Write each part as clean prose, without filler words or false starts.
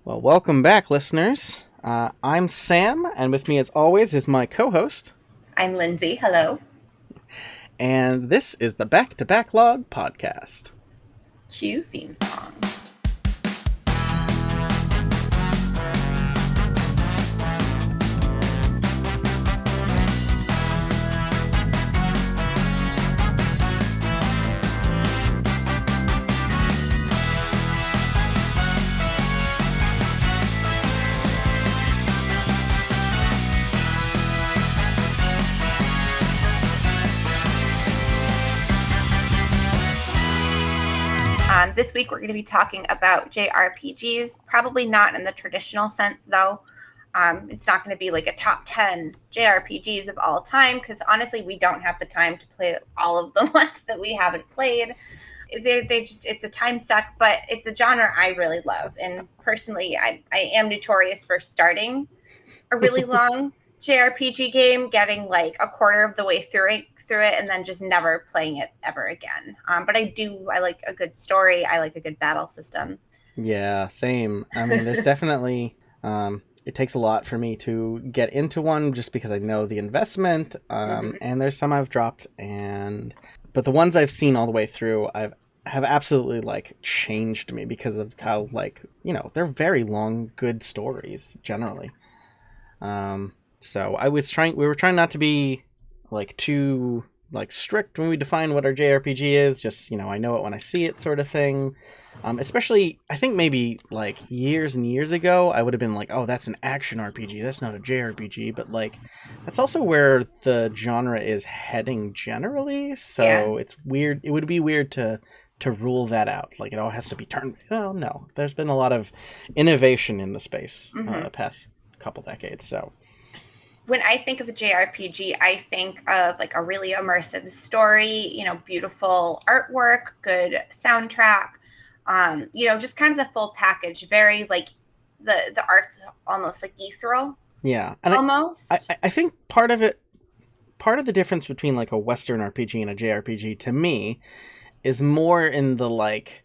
Well, welcome back, listeners. I'm Sam, and with me, as always, is my co-host. I'm Lindsay. Hello. And this is the Back to Backlog podcast. Cue theme song. This week we're going to be talking about JRPGs, probably not in the traditional sense though. It's not going to be like a top 10 JRPGs of all time because honestly we don't have the time to play all of the ones that we haven't played. It's a time suck, but it's a genre I really love. And personally, I am notorious for starting a really long JRPG game, getting like a quarter of the way through it, and then just never playing it ever again. But I like a good story. I like a good battle system. Yeah, same. I mean, there's definitely, it takes a lot for me to get into one just because I know the investment, and there's some I've dropped, but the ones I've seen all the way through, have absolutely like changed me because of how they're very long, good stories generally. So we were trying not to be like too like strict when we define what our JRPG is. Just, I know it when I see it sort of thing. Especially, I think maybe like years and years ago, I would have been like, oh, that's an action RPG. That's not a JRPG. But like, that's also where the genre is heading generally. So It's weird. It would be weird to rule that out. Like it all has to be turned. Well, no, there's been a lot of innovation in the space the past couple decades. So when I think of a JRPG, I think of like a really immersive story, beautiful artwork, good soundtrack, just kind of the full package. Very like the art's almost like ethereal. Yeah. And almost. I think part of the difference between like a Western RPG and a JRPG to me is more in the like,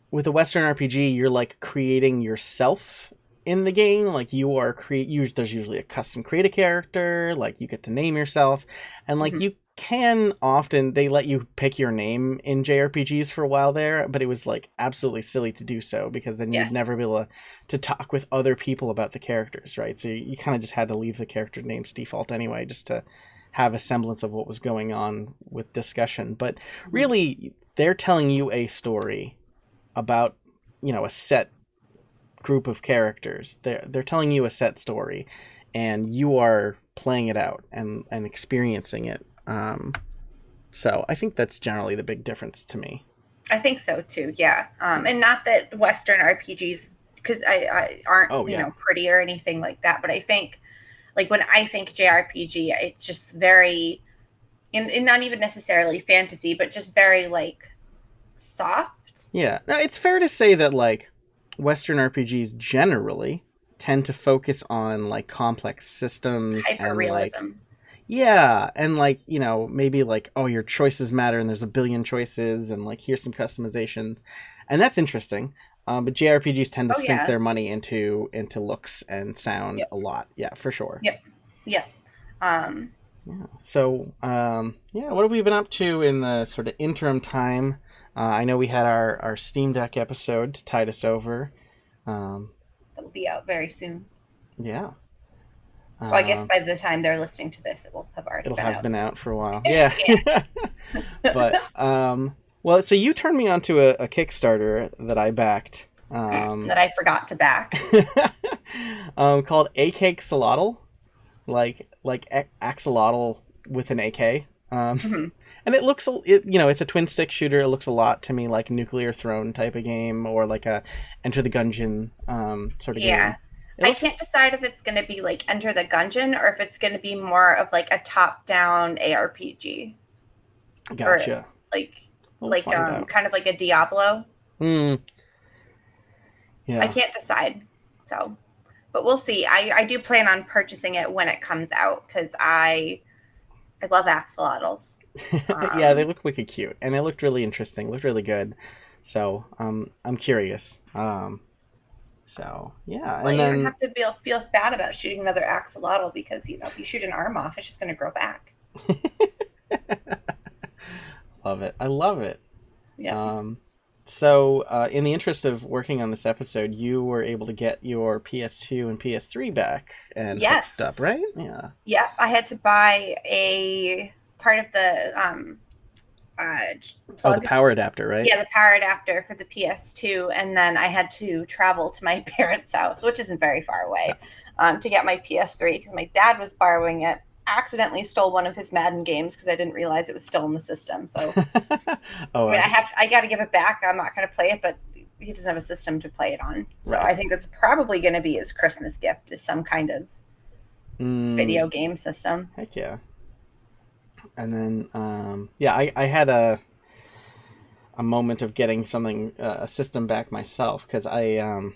with a Western RPG, you're like creating yourself in the game. Like you are there's usually a custom create a character, like you get to name yourself, and like you can often, they let you pick your name in JRPGs for a while there, but it was like absolutely silly to do so because then you'd never be able to talk with other people about the characters, right? So you kind of just had to leave the character names default anyway, just to have a semblance of what was going on with discussion. But really, they're telling you a story about, a set group of characters. They're telling you a set story, and you are playing it out and experiencing it. So I think that's generally the big difference to me. I think so too. Yeah. And not that Western RPGs, because I aren't pretty or anything like that, but I think like when I think JRPG, it's just very, and not even necessarily fantasy, but just very like soft. Yeah. Now it's fair to say that like Western RPGs generally tend to focus on like complex systems and like, and like, maybe like, oh, your choices matter and there's a billion choices and like here's some customizations, and that's interesting. But JRPGs tend to sink their money into looks and sound a lot. Yeah, for sure. Yeah. So what have we been up to in the sort of interim time? I know we had our Steam Deck episode to tide us over. That'll be out very soon. Yeah. Well, I guess by the time they're listening to this, it will have already been out for a while. Yeah. But, well, so you turned me onto a Kickstarter that I backed. That I forgot to back. Called Axolotl. Like axolotl with an AK. And it looks, it's a twin stick shooter. It looks a lot to me like Nuclear Throne type of game, or like a Enter the Gungeon sort of game. Yeah. I can't decide if it's going to be like Enter the Gungeon or if it's going to be more of like a top-down ARPG. Gotcha. Or kind of like a Diablo. Yeah. I can't decide. So, but we'll see. I do plan on purchasing it when it comes out because I love axolotls. Yeah, they look wicked cute, and it looked really interesting. Looked really good. So I'm curious. So yeah, Well, and you don't then have to feel bad about shooting another axolotl because, you know, if you shoot an arm off, it's just going to grow back. love it. I love it. Yeah. So, in the interest of working on this episode, you were able to get your PS2 and PS3 back and hooked up, Yes. right? Yeah. Yeah. I had to buy a part of the uh, Oh, the plug. power adapter, right? Yeah, the power adapter for the PS2, and then I had to travel to my parents' house, which isn't very far away, to get my PS3 because my dad was borrowing it. Accidentally stole one of his Madden games because I didn't realize it was still in the system. So Oh, I mean, I got to give it back. I'm not going to play it, but he doesn't have a system to play it on. So right. I think that's probably going to be his Christmas gift is some kind of video game system. Heck yeah. And then, yeah, I had a moment of getting something a system back myself because I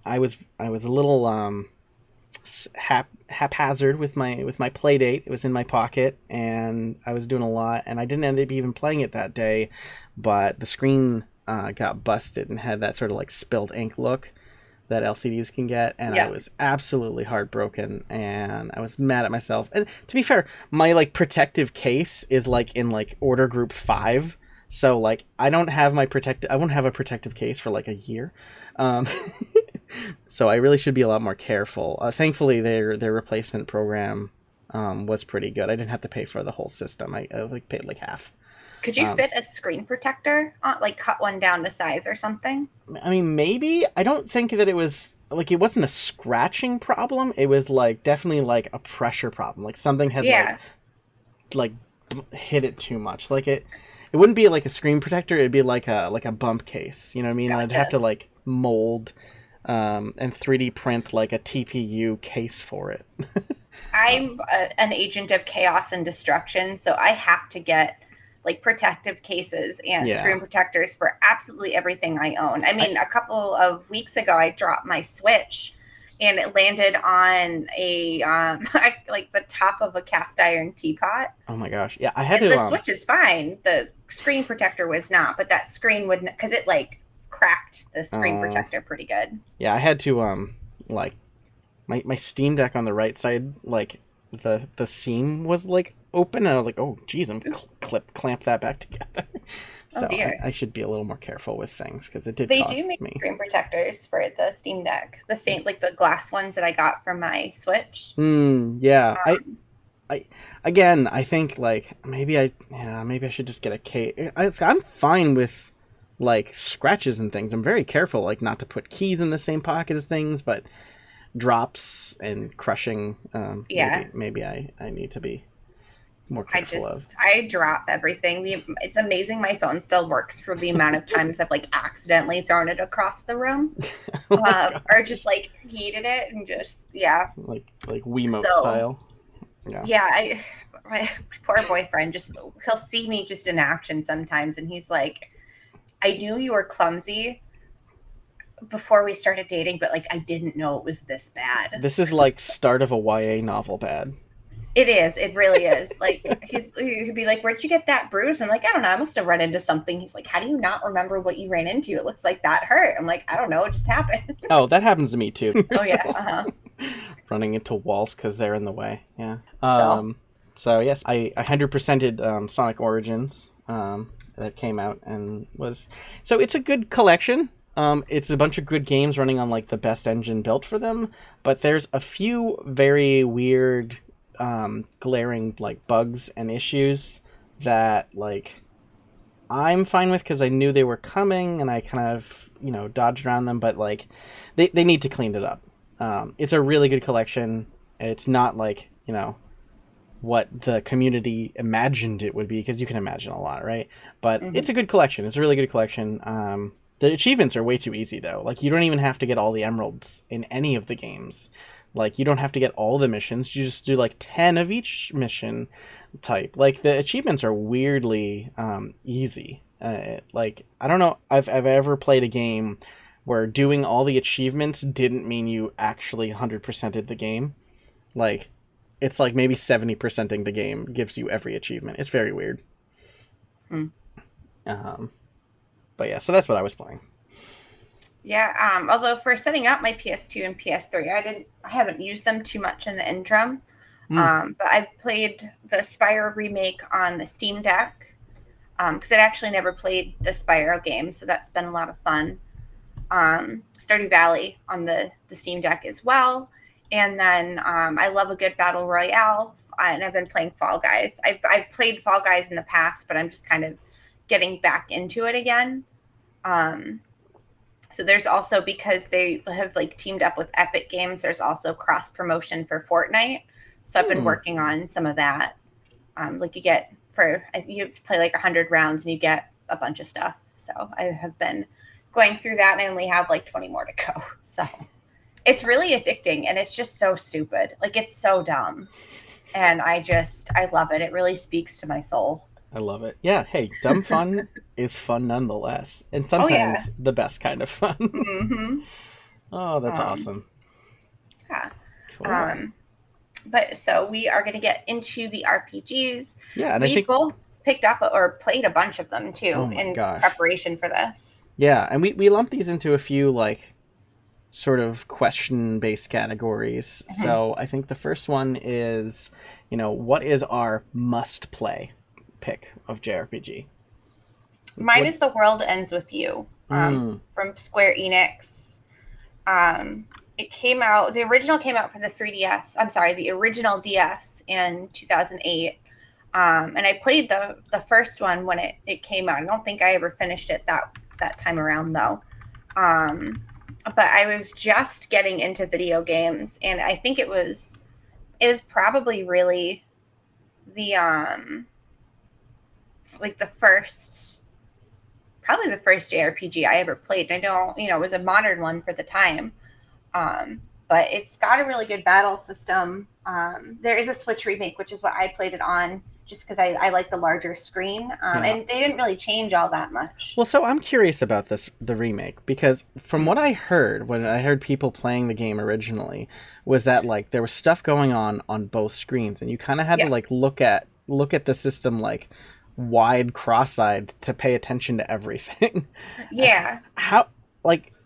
was a little haphazard with my play date. It was in my pocket and I was doing a lot, and I didn't end up even playing it that day, but the screen got busted and had that sort of like spilled ink look that LCDs can get, and I was absolutely heartbroken, and I was mad at myself. And to be fair, my like protective case is like in like order group 5, so like I won't have a protective case for like a year. So I really should be a lot more careful. Thankfully, their replacement program was pretty good. I didn't have to pay for the whole system. I like paid like half. Could you fit a screen protector on, like cut one down to size or something? I mean, maybe. I don't think that it wasn't a scratching problem. It was like definitely like a pressure problem. Like something had like hit it too much. Like it wouldn't be like a screen protector. It'd be like a bump case. You know what I mean? Gotcha. I'd have to like mold and 3D print like a TPU case for it. I'm an agent of chaos and destruction, so I have to get like protective cases and screen protectors for absolutely everything I own. I mean, a couple of weeks ago, I dropped my Switch and it landed on a like the top of a cast iron teapot. Oh my gosh. Yeah, I had and to. The Switch is fine. The screen protector was not, but that screen would, because it like cracked the screen protector pretty good. Yeah, I had to like my Steam Deck on the right side, like the seam was like open, and I was like, oh geez, I'm clamp that back together. So I should be a little more careful with things because it did. They do make screen protectors for the Steam Deck, the same like the glass ones that I got from my Switch. Yeah, I think like maybe I should just get a case. I'm fine with like scratches and things. I'm very careful, like not to put keys in the same pocket as things, but drops and crushing. Maybe I need to be more careful of. I drop everything. It's amazing my phone still works for the amount of times I've like accidentally thrown it across the room, or just like heated it and just like Wiimote style. My poor boyfriend he'll see me just in action sometimes, and he's like, I knew you were clumsy before we started dating, but like I didn't know it was this bad. This is like start of a YA novel bad. It is. It really is. Like he'd be like, "Where'd you get that bruise?" I'm like, "I don't know. I must have run into something." He's like, "How do you not remember what you ran into? It looks like that hurt." I'm like, "I don't know. It just happened." Oh, that happens to me too. Oh yeah. Running into walls because they're in the way. Yeah. So yes, I 100%ed Sonic Origins that came out and was so it's a good collection. It's a bunch of good games running on like the best engine built for them, but there's a few very weird glaring like bugs and issues that like I'm fine with because I knew they were coming and I kind of dodged around them, but like they need to clean it up. It's a really good collection. It's not like what the community imagined it would be, because you can imagine a lot, right? But it's a good collection. It's a really good collection. The achievements are way too easy though. Like you don't even have to get all the emeralds in any of the games. Like you don't have to get all the missions. You just do like 10 of each mission type. Like the achievements are weirdly easy. Like I don't know I've ever played a game where doing all the achievements didn't mean you actually 100%ed the game. Like it's like maybe 70%ing the game gives you every achievement. It's very weird. But yeah, so that's what I was playing. Yeah. Although for setting up my PS2 and PS3, I haven't used them too much in the interim. Mm. But I've played the Spyro remake on the Steam Deck because I actually never played the Spyro game, so that's been a lot of fun. Stardew Valley on the Steam Deck as well. And then I love a good battle royale, and I've been playing Fall Guys. I've played Fall Guys in the past, but I'm just kind of getting back into it again. So there's also, because they have like teamed up with Epic Games, there's also cross promotion for Fortnite. So I've been working on some of that. Like you play like 100 rounds and you get a bunch of stuff. So I have been going through that, and I only have like 20 more to go. So it's really addicting, and it's just so stupid. Like, it's so dumb. And I love it. It really speaks to my soul. I love it. Yeah, hey, dumb fun is fun nonetheless. And Oh yeah. sometimes the best kind of fun. Mm-hmm. Oh, that's Um, awesome. yeah. Cool. Um, but so we are going to get into the RPGs. Yeah, and I We think, both picked up or played a bunch of them oh too my in gosh. preparation for this. Yeah, and we lump these into a few, like, sort of question based categories. Mhm. So I think the first one is, what is our must play pick of JRPG? Like, Mine what? is The World Ends With You, Mm, from Square Enix. It came out, the original came out for the 3DS. I'm sorry, the original DS in 2008. And I played the first one when it came out. I don't think I ever finished it that time around though. Um, but I was just getting into video games, and I think it was probably really the like probably the first JRPG I ever played. I know, it was a modern one for the time. But it's got a really good battle system. There is a Switch remake, which is what I played it on, just because I like the larger screen. yeah. And they didn't really change all that much. Well, so I'm curious about the remake, because from what I heard when I heard people playing the game originally was that, like, there was stuff going on both screens, and you kind of had to, Yeah. like, look at the system, like, wide cross-eyed to pay attention to everything. Yeah. how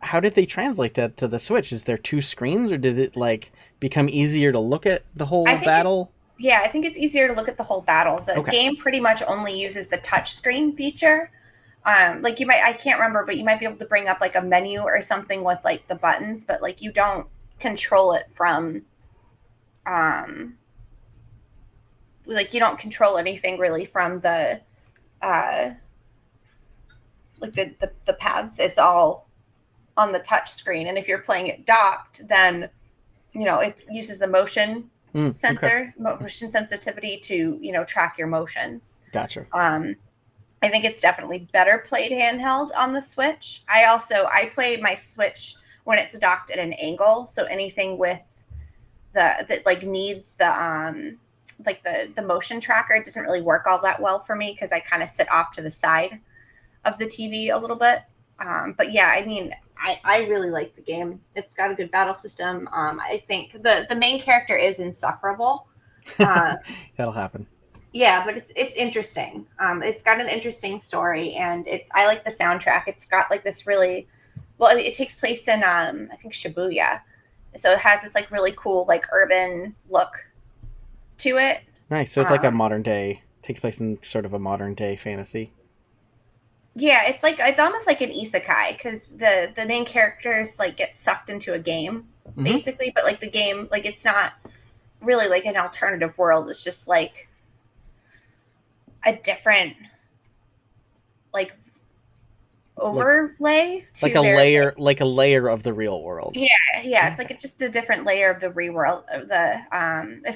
how did they translate that to the Switch? Is there two screens, or did it, like, become easier to look at the I whole think it, battle? yeah, I think it's easier to look at the whole battle. The Okay. game pretty much only uses the touch screen feature. Like I can't remember, but you might be able to bring up like a menu or something with like the buttons, but like you don't control it from, um, like you don't control anything really from uh, like the pads. It's all on the touch screen. And if you're playing it docked, then it uses the Okay. motion sensitivity to track your motions. Gotcha. I think it's definitely better played handheld on the Switch. I play my Switch when it's docked at an angle, so anything with that like needs the motion tracker, it doesn't really work all that well for me because I kind of sit off to the side of the TV a little bit. But yeah, I mean, I really like the game. It's got a good battle system. I think the main character is insufferable. Uh, That'll happen. yeah, but it's interesting. It's got an interesting story, and I like the soundtrack. It's got like this really well. I mean, it takes place in I think Shibuya, so it has this like really cool like urban look to it. Nice. So it's like a Um, modern day, takes place in sort of a modern day fantasy. yeah, it's almost like an isekai because the main characters like get sucked into a game Mm-hmm. basically, but like the game, like it's not really like an alternative world. It's just like a different like Like overlay like to a their like. layer, like a layer of the real world. Yeah, yeah, it's Okay. like just a different layer of the reworld of the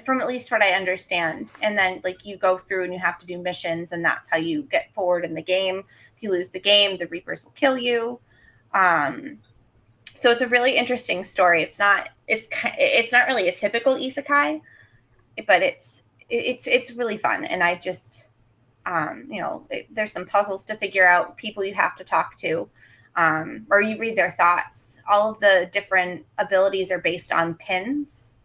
from at least what I understand. And then like you go through and you have to do missions, and that's how you get forward in the game. If you lose the game, the Reapers will kill you. Um, so it's a really interesting story. It's not really a typical isekai, but it's really fun, and I just there's some puzzles to figure out, people you have to talk to, or you read their thoughts. All of the different abilities are based on pins.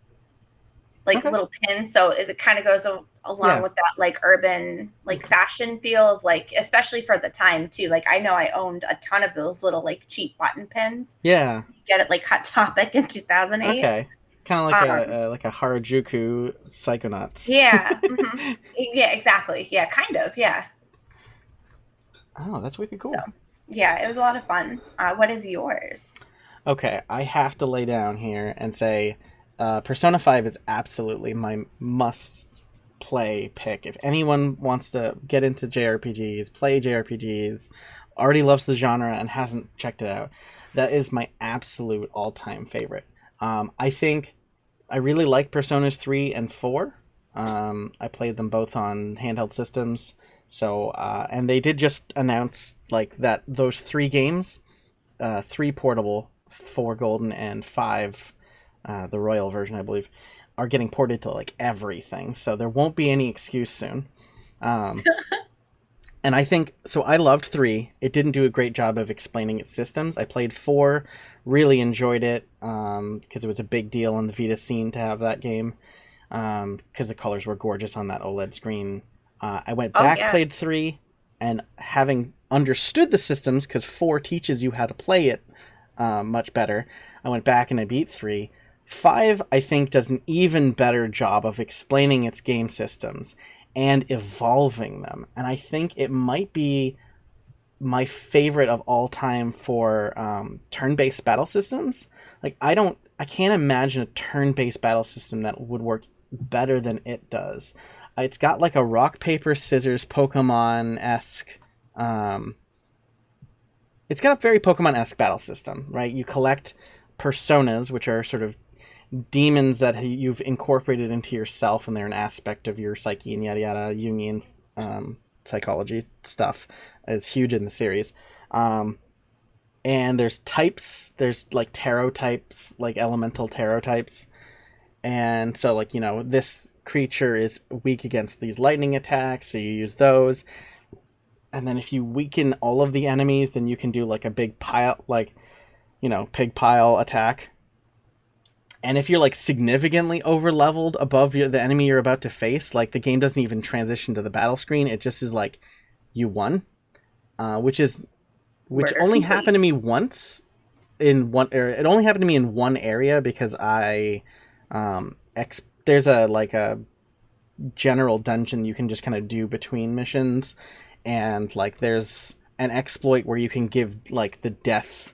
like Okay. little pins. So it kind of goes along Yeah. with that like urban like fashion feel of like, especially for the time too. Like I know I owned a ton of those little like cheap button pins. Yeah. Get it like Hot Topic in 2008. Okay. Kind of like a Harajuku Psychonauts. Yeah. Yeah, exactly. Yeah, kind of. Yeah. Oh, that's wicked So cool. yeah, it was a lot of fun. What is yours? Okay, I have to lay down here and say Persona 5 is absolutely my must play pick. If anyone wants to get into JRPGs, play JRPGs, already loves the genre and hasn't checked it out, that is my absolute all time favorite. I think I really like Personas 3 and 4. I played them both on handheld systems. So, and they did just announce like that those three games, three portable, four golden, and five, the royal version, I believe, are getting ported to like everything. So there won't be any excuse soon. Um, and I think so. I loved three. It didn't do a great job of explaining its systems. I played four, really enjoyed it because it was a big deal in the Vita scene to have that game because the colors were gorgeous on that OLED screen. I went Oh back, yeah. played three, and having understood the systems because four teaches you how to play it much better, I went back and I beat three. Five, I think, does an even better job of explaining its game systems and evolving them. And I think it might be my favorite of all time for turn-based battle systems. Like I can't imagine a turn-based battle system that would work better than it does. It's got like a rock paper scissors Pokemon esque. It's got a very Pokemon esque battle system, right? You collect personas, which are sort of demons that you've incorporated into yourself, and they're an aspect of your psyche and yada yada. Jungian psychology stuff is huge in the series. And there's types. There's like tarot types, like elemental tarot types. And so, like, this creature is weak against these lightning attacks, so you use those. And then if you weaken all of the enemies, then you can do like a big pile, like, pig pile attack. And if you're like significantly over leveled above the enemy you're about to face, like the game doesn't even transition to the battle screen. It just is like you won, which Murder only complete. happened to me once in one. It only happened to me in one area because there's a general dungeon you can just kind of do between missions, and like there's an exploit where you can give like the death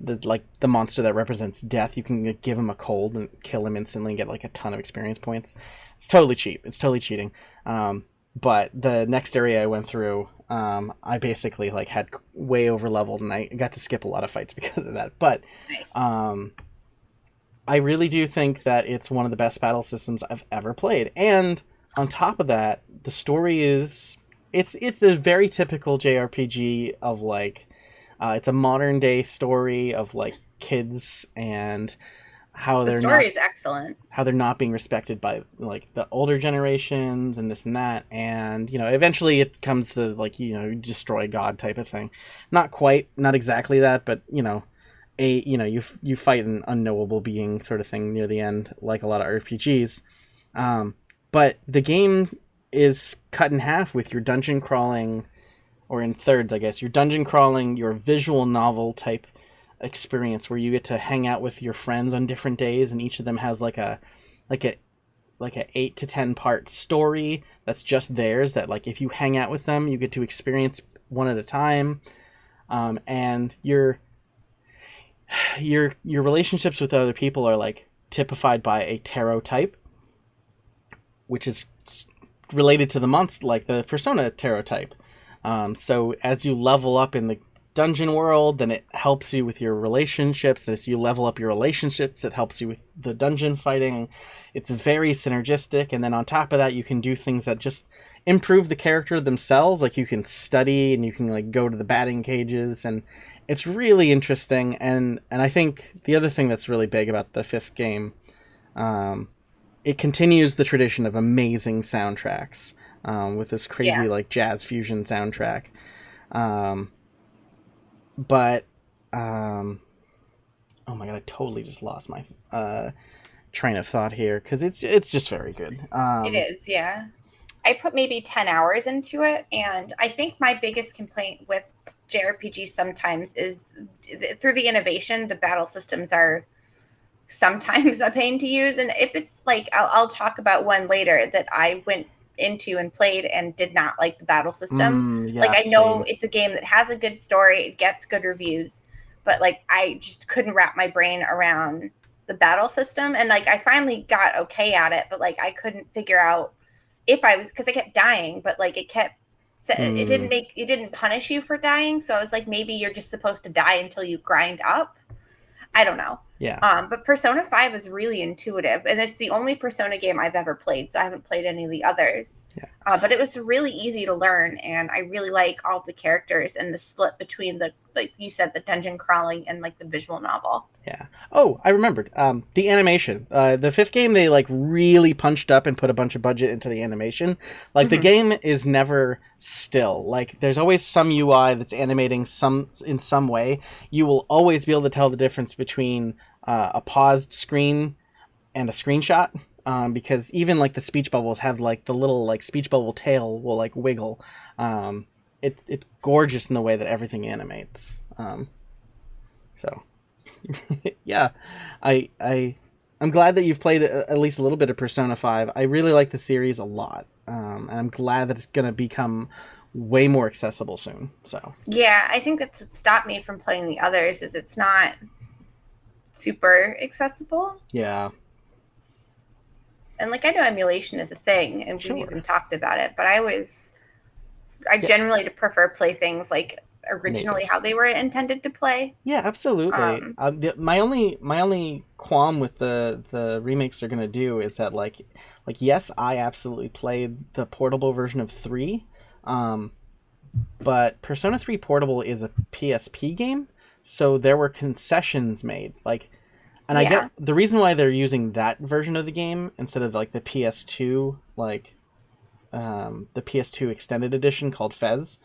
the monster that represents death, you can give him a cold and kill him instantly and get like a ton of experience points. It's totally cheap. It's totally cheating. But the next area I went through, I basically like had way over leveled and I got to skip a lot of fights because of that. But Nice. I really do think that it's one of the best battle systems I've ever played. And on top of that, the story is it's a very typical JRPG of like it's a modern day story of like kids and how The they're story not is excellent. being respected by like the older generations and this and that, and eventually it comes to like destroy God type of thing. Not exactly that, but you fight an unknowable being sort of thing near the end, like a lot of RPGs. But the game is cut in half with your dungeon crawling, or in thirds, I guess. Your dungeon crawling, your visual novel type experience where you get to hang out with your friends on different days, and each of them has like a 8 to 10 part story that's just theirs. That like if you hang out with them, you get to experience one at a time, and your relationships with other people are like typified by a tarot type, which is related to the monster, like the Persona tarot type. So as you level up in the dungeon world, then it helps you with your relationships. As you level up your relationships, it helps you with the dungeon fighting. It's very synergistic. And then on top of that, you can do things that just improve the character themselves. Like you can study and you can like go to the batting cages, and it's really interesting. And I think the other thing that's really big about the fifth game, it continues the tradition of amazing soundtracks. With this crazy Yeah. like jazz fusion soundtrack. But oh my god, I totally just lost my train of thought here because it's just very good. It is, yeah. I put maybe 10 hours into it, and I think my biggest complaint with JRPG sometimes is through the innovation, the battle systems are sometimes a pain to use. And if it's like, I'll talk about one later that I went into and played and did not like the battle system. Yeah, like, I know same. it's a game that has a good story, it gets good reviews, but like, I just couldn't wrap my brain around the battle system. And like, I finally got okay at it, but like, I couldn't figure out if I was, because I kept dying, but like, it didn't punish you for dying. So I was like, maybe you're just supposed to die until you grind up. I don't know. Yeah. But Persona 5 is really intuitive, and it's the only Persona game I've ever played, so I haven't played any of the others. Yeah. But it was really easy to learn, and I really like all the characters and the split between the, like you said, the dungeon crawling and like the visual novel. Yeah. Oh, I remembered. The animation. The fifth game, they like really punched up and put a bunch of budget into the animation. Like the game is never still. Like there's always some UI that's animating in some way. You will always be able to tell the difference between a paused screen and a screenshot. Because even like the speech bubbles have like the little like speech bubble tail will like wiggle. It's gorgeous in the way that everything animates. So. Yeah, I'm glad that you've played at least a little bit of Persona 5. I really like the series a lot, and I'm glad that it's going to become way more accessible soon. So yeah, I think that's what stopped me from playing the others, is it's not super accessible. Yeah, and like I know emulation is a thing, and sure. we've even talked about it, but I generally prefer play things like originally how they were intended to play. Yeah, absolutely. My only qualm with the remakes they're gonna do is that like yes, I absolutely played the portable version of 3, but Persona 3 Portable is a PSP game, so there were concessions made. Like, and I get the reason why they're using that version of the game instead of like the PS2, like the PS2 extended edition called Fez.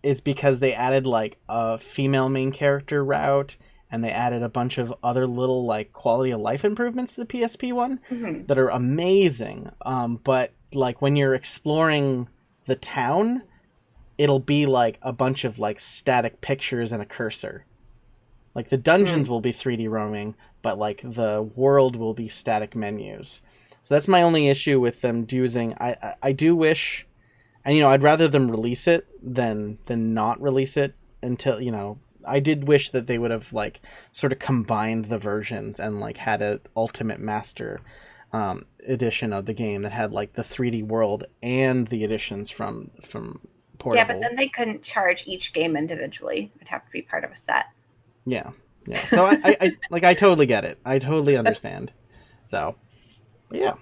Is because they added like a female main character route, and they added a bunch of other little like quality of life improvements to the PSP one that are amazing. But like when you're exploring the town, it'll be like a bunch of like static pictures and a cursor. Like the dungeons will be 3D roaming, but like the world will be static menus. So that's my only issue with them using. I do wish. And, I'd rather them release it than not release it until, I did wish that they would have, like, sort of combined the versions and, like, had an Ultimate Master edition of the game that had, like, the 3D world and the editions from Portable. Yeah, but then they couldn't charge each game individually. It'd have to be part of a set. Yeah. So, I totally get it. I totally understand. So, yeah.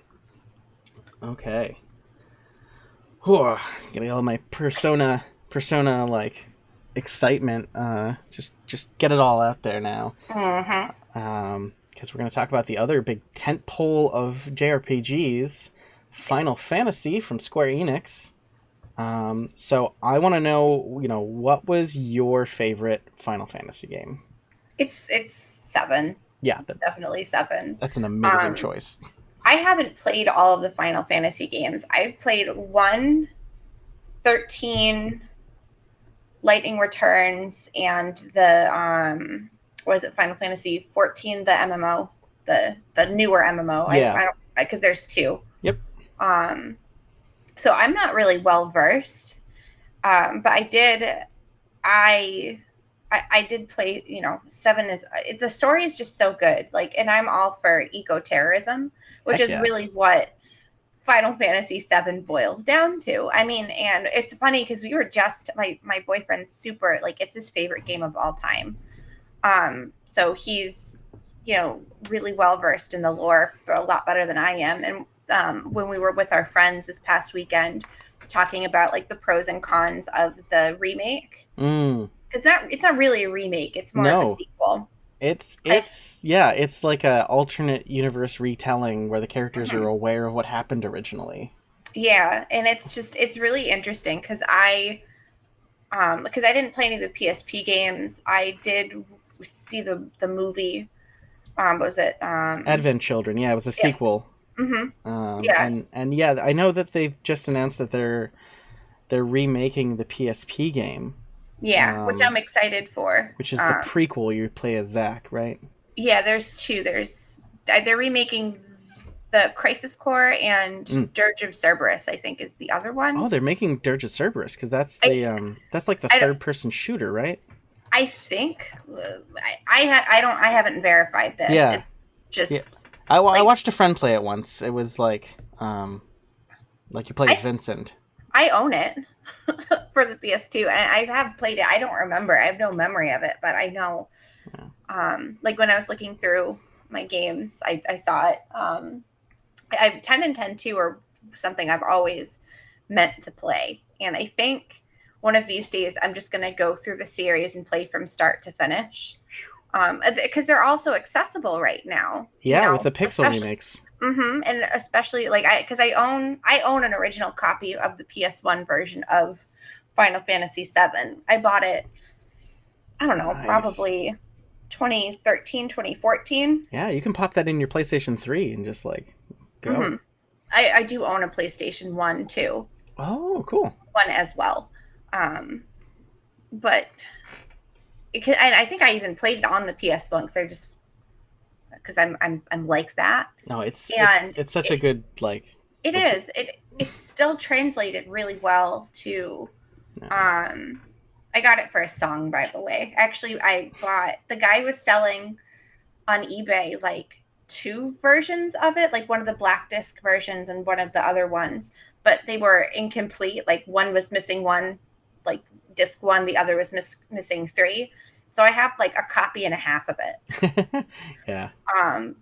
Okay. Whew, getting all my persona like excitement. Just get it all out there now. Because we're gonna talk about the other big tentpole of JRPGs, Final Fantasy from Square Enix. So I want to know, what was your favorite Final Fantasy game? It's 7. Yeah, definitely 7. That's an amazing choice. I haven't played all of the Final Fantasy games. I've played 1, 13, Lightning Returns, and the Final Fantasy 14, the MMO, the newer MMO. Yeah. I don't, because there's 2. Yep. So I'm not really well versed, but I did play, 7 is, the story is just so good. Like, and I'm all for eco-terrorism, which is really what Final Fantasy 7 boils down to. I mean, and it's funny because we were just, my boyfriend's super, like, it's his favorite game of all time. So he's, really well versed in the lore, but a lot better than I am. And when we were with our friends this past weekend, talking about like the pros and cons of the remake. Because it's not really a remake; it's more of a sequel. It's like a alternate universe retelling where the characters are aware of what happened originally. Yeah, and it's really interesting because I didn't play any of the PSP games. I did see the movie, What was it? Advent Children. Yeah, it was a Yeah. sequel. Mm-hmm. Yeah. And yeah, I know that they've just announced that they're remaking the PSP game, Yeah, which I'm excited for. which is the prequel. You play as Zack, right? Yeah, there's two. They're remaking the Crisis Core and Dirge of Cerberus, I think, is the other one. Oh, they're making Dirge of Cerberus because that's that's like the I third person shooter, right? I think I haven't verified this. Yeah. It's just I like, watched a friend play it once. It was like you play as Vincent. I own it for the PS2, and I have played it. I don't remember. I have no memory of it, but I know. Yeah. Like when I was looking through my games, I saw it. 10 and 10-2 are something I've always meant to play, and I think one of these days I'm just going to go through the series and play from start to finish. Because they're also accessible right now. Yeah, with the Pixel remakes. Mm-hmm, and especially like I own an original copy of the PS1 version of Final Fantasy VII. I bought it, I don't know, probably 2013, 2014. Yeah, you can pop that in your PlayStation 3 and just like go. Mm-hmm. I do own a PlayStation 1 too. Oh, cool. One as well. But and I think I even played it on the PS1 because I'm like that. No, it's such a good like. It is. It's still translated really well to. No. I got it for a song, by the way. Actually, the guy was selling on eBay like 2 versions of it, like one of the black disc versions and one of the other ones, but they were incomplete. Like one was missing one, like disc 1, the other was missing 3. So I have like a copy and a half of it. Yeah.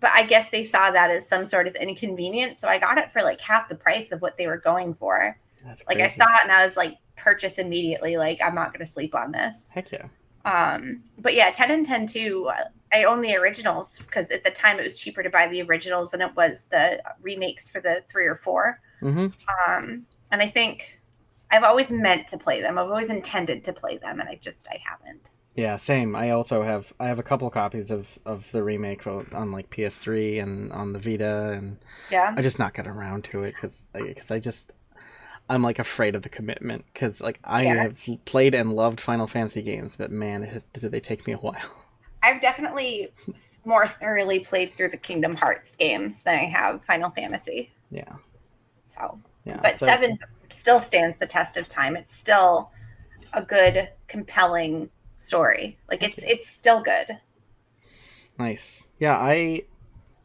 But I guess they saw that as some sort of inconvenience. So I got it for like half the price of what they were going for. That's like crazy. I saw it and I was like, purchase immediately. Like, I'm not going to sleep on this. Heck yeah. But yeah, 10 and 10-2, I own the originals because at the time it was cheaper to buy the originals than it was the remakes for the 3 or 4. Mm-hmm. And I think I've always meant to play them. I've always intended to play them, and I haven't. Yeah, same. I also have a couple copies of the remake on like PS3 and on the Vita, and yeah, I just not got around to it because I'm like afraid of the commitment because like I have played and loved Final Fantasy games, but man, did they take me a while. I've definitely more thoroughly played through the Kingdom Hearts games than I have Final Fantasy. Yeah. So, but 7 still stands the test of time. It's still a good, compelling story. Like it's still good. Nice. Yeah, I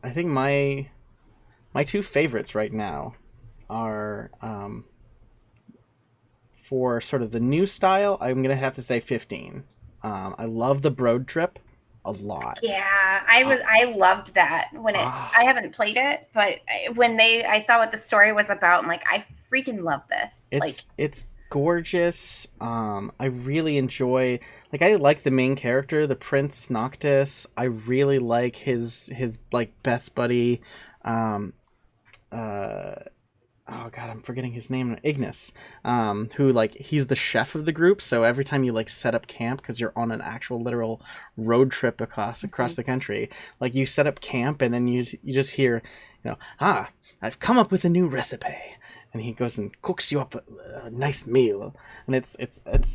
think my 2 favorites right now are for sort of the new style. I'm gonna have to say 15. I love the Broad Trip a lot. Yeah, I loved that when I haven't played it, but when I saw what the story was about, I'm like, I freaking love this. It's gorgeous. I really enjoy, like, I like the main character, the Prince Noctis. I really like his like best buddy, oh god, I'm forgetting his name, Ignis, who like he's the chef of the group. So every time you like set up camp, because you're on an actual literal road trip across the country, like you set up camp and then you just hear, I've come up with a new recipe. And he goes and cooks you up a nice meal, and it's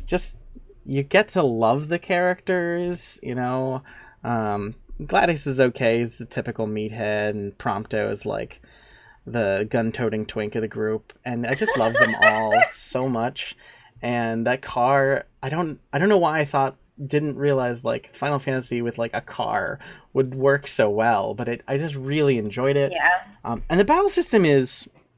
just, you get to love the characters, Gladys is okay, he's the typical meathead, and Prompto is like the gun-toting twink of the group, and I just love them all so much. And that car, I don't know why I didn't realize like Final Fantasy with like a car would work so well, but I just really enjoyed it. Yeah. And the battle system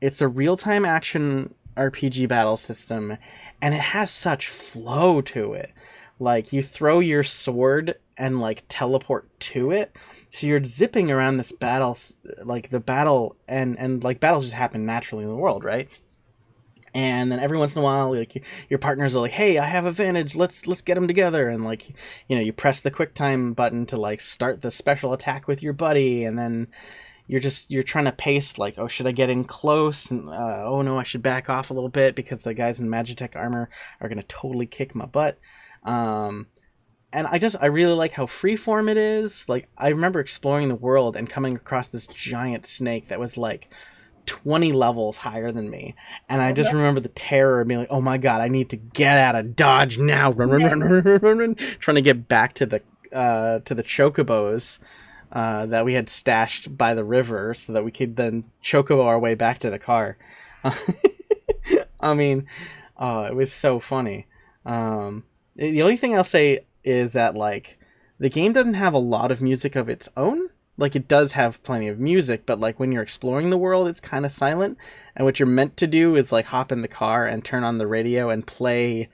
it's a real-time action RPG battle system, and it has such flow to it. Like, you throw your sword and, like, teleport to it. So you're zipping around this battle, like, the battle, and like, battles just happen naturally in the world, right? And then every once in a while, like, your partners are like, hey, I have advantage, let's get them together. And, like, you press the QuickTime button to, like, start the special attack with your buddy, and then you're trying to pace, like, oh, should I get in close? And oh no, I should back off a little bit because the guys in Magitech armor are gonna totally kick my butt. And and I really like how freeform it is. Like, I remember exploring the world and coming across this giant snake that was like 20 levels higher than me, and I just remember the terror of being like, oh my god, I need to get out of dodge now, run, trying to get back to the chocobos that we had stashed by the river so that we could then chocobo our way back to the car. I mean, it was so funny. The only thing I'll say is that, like, the game doesn't have a lot of music of its own. Like, it does have plenty of music, but, like, when you're exploring the world, it's kind of silent. And what you're meant to do is, like, hop in the car and turn on the radio and play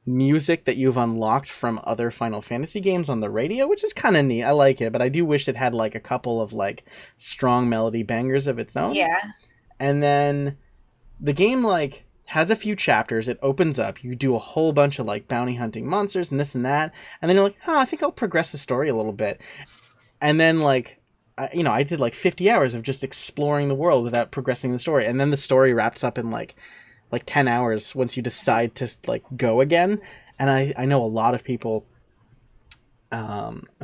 music that you've unlocked from other Final Fantasy games on the radio, which is kind of neat. I like it, but I do wish it had, like, a couple of, like, strong melody bangers of its own. Yeah. And then the game, like, has a few chapters. It opens up. You do a whole bunch of, like, bounty hunting monsters and this and that. And then you're like, I think I'll progress the story a little bit. And then, like, I did, like, 50 hours of just exploring the world without progressing the story. And then the story wraps up in, like 10 hours once you decide to, like, go again. And I know a lot of people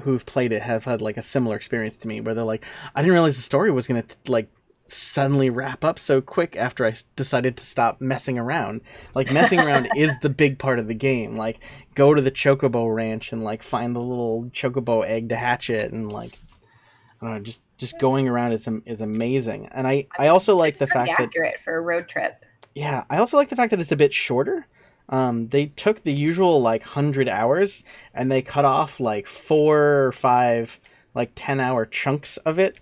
who've played it have had, like, a similar experience to me, where they're like, I didn't realize the story was going to, like, suddenly wrap up so quick after I decided to stop messing around. Like, messing around is the big part of the game. Like, go to the chocobo ranch and, like, find the little chocobo egg to hatch it, and, like, I don't know, just going around is amazing. And I also like the fact that accurate for a road trip. Yeah, I also like the fact that it's a bit shorter. They took the usual, like, 100 hours and they cut off, like, 4 or 5, like, 10-hour chunks of it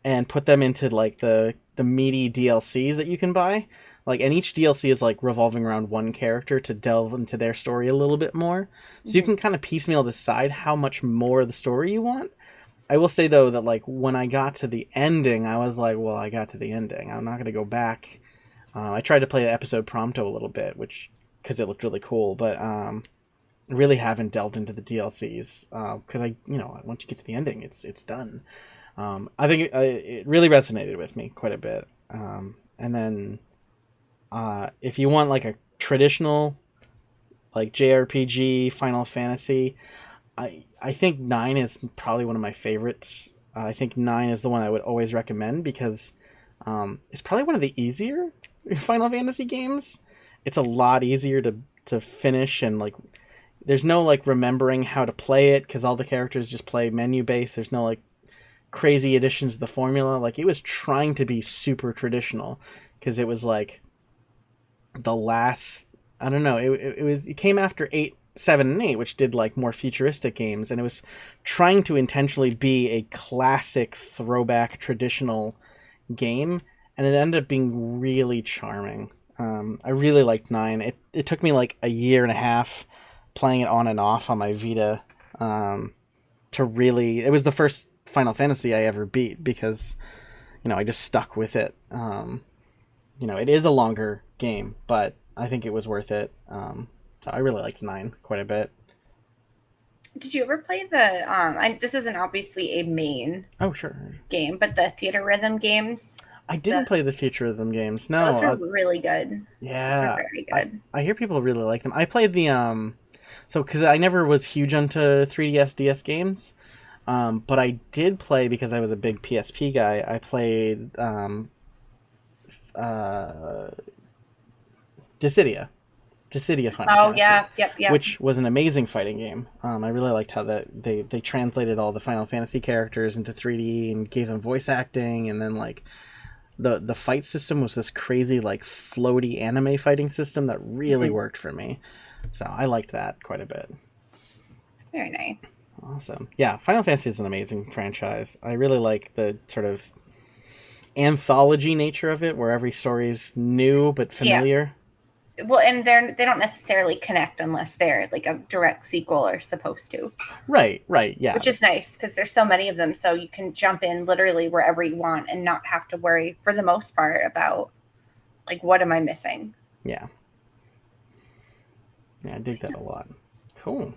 and put them into, like, the meaty DLCs that you can buy. Like, and each DLC is, like, revolving around one character to delve into their story a little bit more. So you can kind of piecemeal decide how much more of the story you want. I will say, though, that, like, when I got to the ending, I was like, well, I got to the ending. I'm not going to go back. I tried to play the episode Prompto a little bit, because it looked really cool, but really haven't delved into the DLCs, because once you get to the ending, it's done. I think it really resonated with me quite a bit. And then if you want, like, a traditional, like, JRPG Final Fantasy, I think 9 is probably one of my favorites. I think 9 is the one I would always recommend, because it's probably one of the easier Final Fantasy games. It's a lot easier to finish, and, like, there's no, like, remembering how to play it, because all the characters just play menu based. There's no, like, crazy additions to the formula. Like, it was trying to be super traditional, because it was, like, the last, I don't know, it came after 8, 7, and 8, which did, like, more futuristic games, and it was trying to intentionally be a classic throwback traditional game, and it ended up being really charming. I really liked 9. It took me, like, a year and a half playing it on and off on my Vita to really... It was the first Final Fantasy I ever beat, because, I just stuck with it. It is a longer game, but I think it was worth it. So I really liked 9 quite a bit. Did you ever play the... this isn't obviously a main game, but the Theater Rhythm games? I didn't play the Future Rhythm games. No, those were really good. Yeah, those were very good. I hear people really like them. I played the because I never was huge onto 3DS DS games, but I did play, because I was a big PSP guy. I played Dissidia Final Fantasy. Yep. Which was an amazing fighting game. I really liked how they translated all the Final Fantasy characters into 3D and gave them voice acting, and then, like, the fight system was this crazy, like, floaty anime fighting system that really worked for me. So I liked that quite a bit. Very nice. Awesome. Yeah, Final Fantasy is an amazing franchise. I really like the sort of anthology nature of it, where every story is new but familiar. Yeah. Well, and they don't necessarily connect unless they're, like, a direct sequel or supposed to. Right, yeah. Which is nice, because there's so many of them, so you can jump in literally wherever you want and not have to worry, for the most part, about, like, what am I missing? Yeah. Yeah, I dig that a lot. Cool.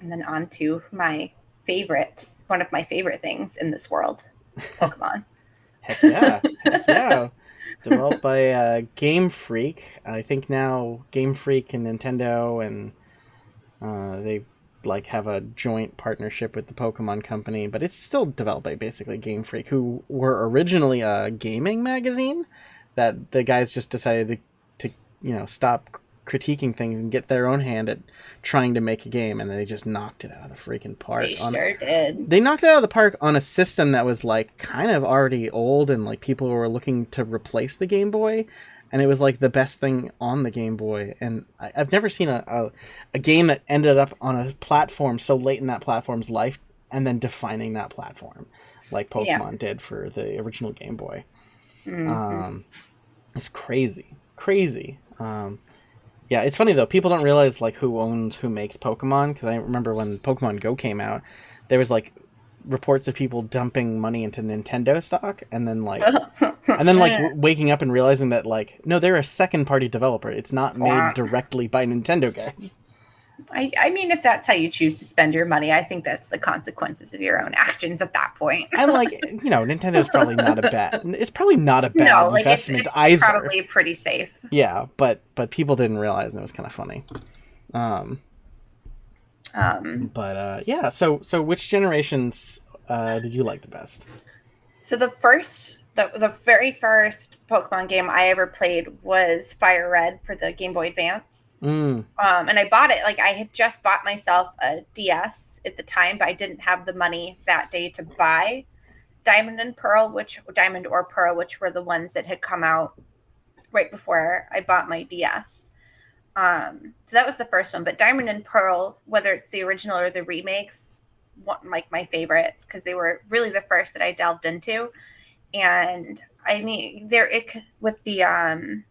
And then on to one of my favorite things in this world, Pokemon. Heck yeah. Developed by Game Freak. I think now Game Freak and Nintendo, and they like have a joint partnership with the Pokemon company, but it's still developed by basically Game Freak, who were originally a gaming magazine that the guys just decided to stop critiquing things and get their own hand at trying to make a game, and they just knocked it out of the freaking park. They sure did. They knocked it out of the park on a system that was like kind of already old, and like people were looking to replace the Game Boy, and it was like the best thing on the Game Boy. And I've never seen a game that ended up on a platform so late in that platform's life and then defining that platform like Pokemon did for the original Game Boy. It's crazy. Yeah, it's funny though. People don't realize like who makes Pokemon, because I remember when Pokemon Go came out, there was like reports of people dumping money into Nintendo stock, and then waking up and realizing that like, no, they're a second party developer. It's not made directly by Nintendo guys. I mean, if that's how you choose to spend your money, I think that's the consequences of your own actions at that point. And like, Nintendo's probably not a bad. It's probably not a bad investment it's either. Probably pretty safe. Yeah, but people didn't realize, and it was kind of funny. Yeah. So which generations did you like the best? So the very first Pokemon game I ever played was Fire Red for the Game Boy Advance. And I bought it, like I had just bought myself a DS at the time, but I didn't have the money that day to buy Diamond or Pearl, which were the ones that had come out right before I bought my DS. So that was the first one. But Diamond and Pearl, whether it's the original or the remakes, like my favorite, because they were really the first that I delved into. And I mean, with the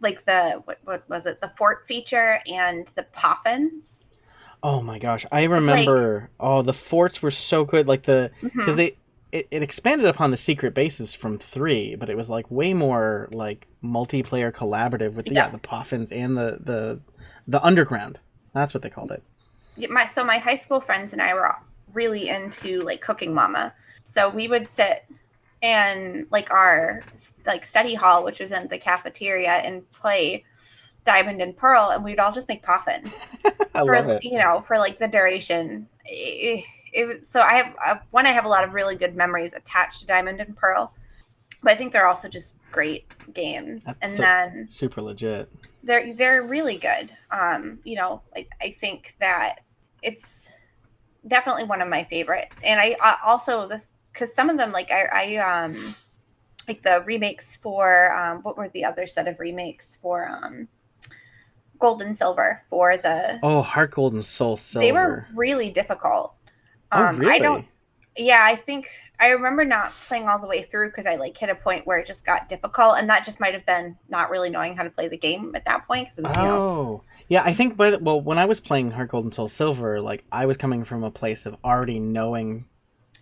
like the what was it, the fort feature and the poffins. Oh my gosh, I remember. The forts were so good. Like because it expanded upon the secret bases from 3, but it was like way more like multiplayer collaborative with the poffins and the underground. That's what they called it. So my high school friends and I were really into like Cooking Mama. So we would sit in like our like study hall, which was in the cafeteria, and play Diamond and Pearl, and we'd all just make poffins. I love it. For like the duration. So I have a lot of really good memories attached to Diamond and Pearl, but I think they're also just great games. Then super legit. They're really good. I think that it's definitely one of my favorites, and I also because some of them, like I like the remakes for what were the other set of remakes for Gold and Silver for the Hark, Gold and Soul Silver. They were really difficult. Really? I think I remember not playing all the way through because I like hit a point where it just got difficult, and that just might have been not really knowing how to play the game at that point. Cause it was, yeah, I think when I was playing Hark, Gold and Soul Silver, like I was coming from a place of already knowing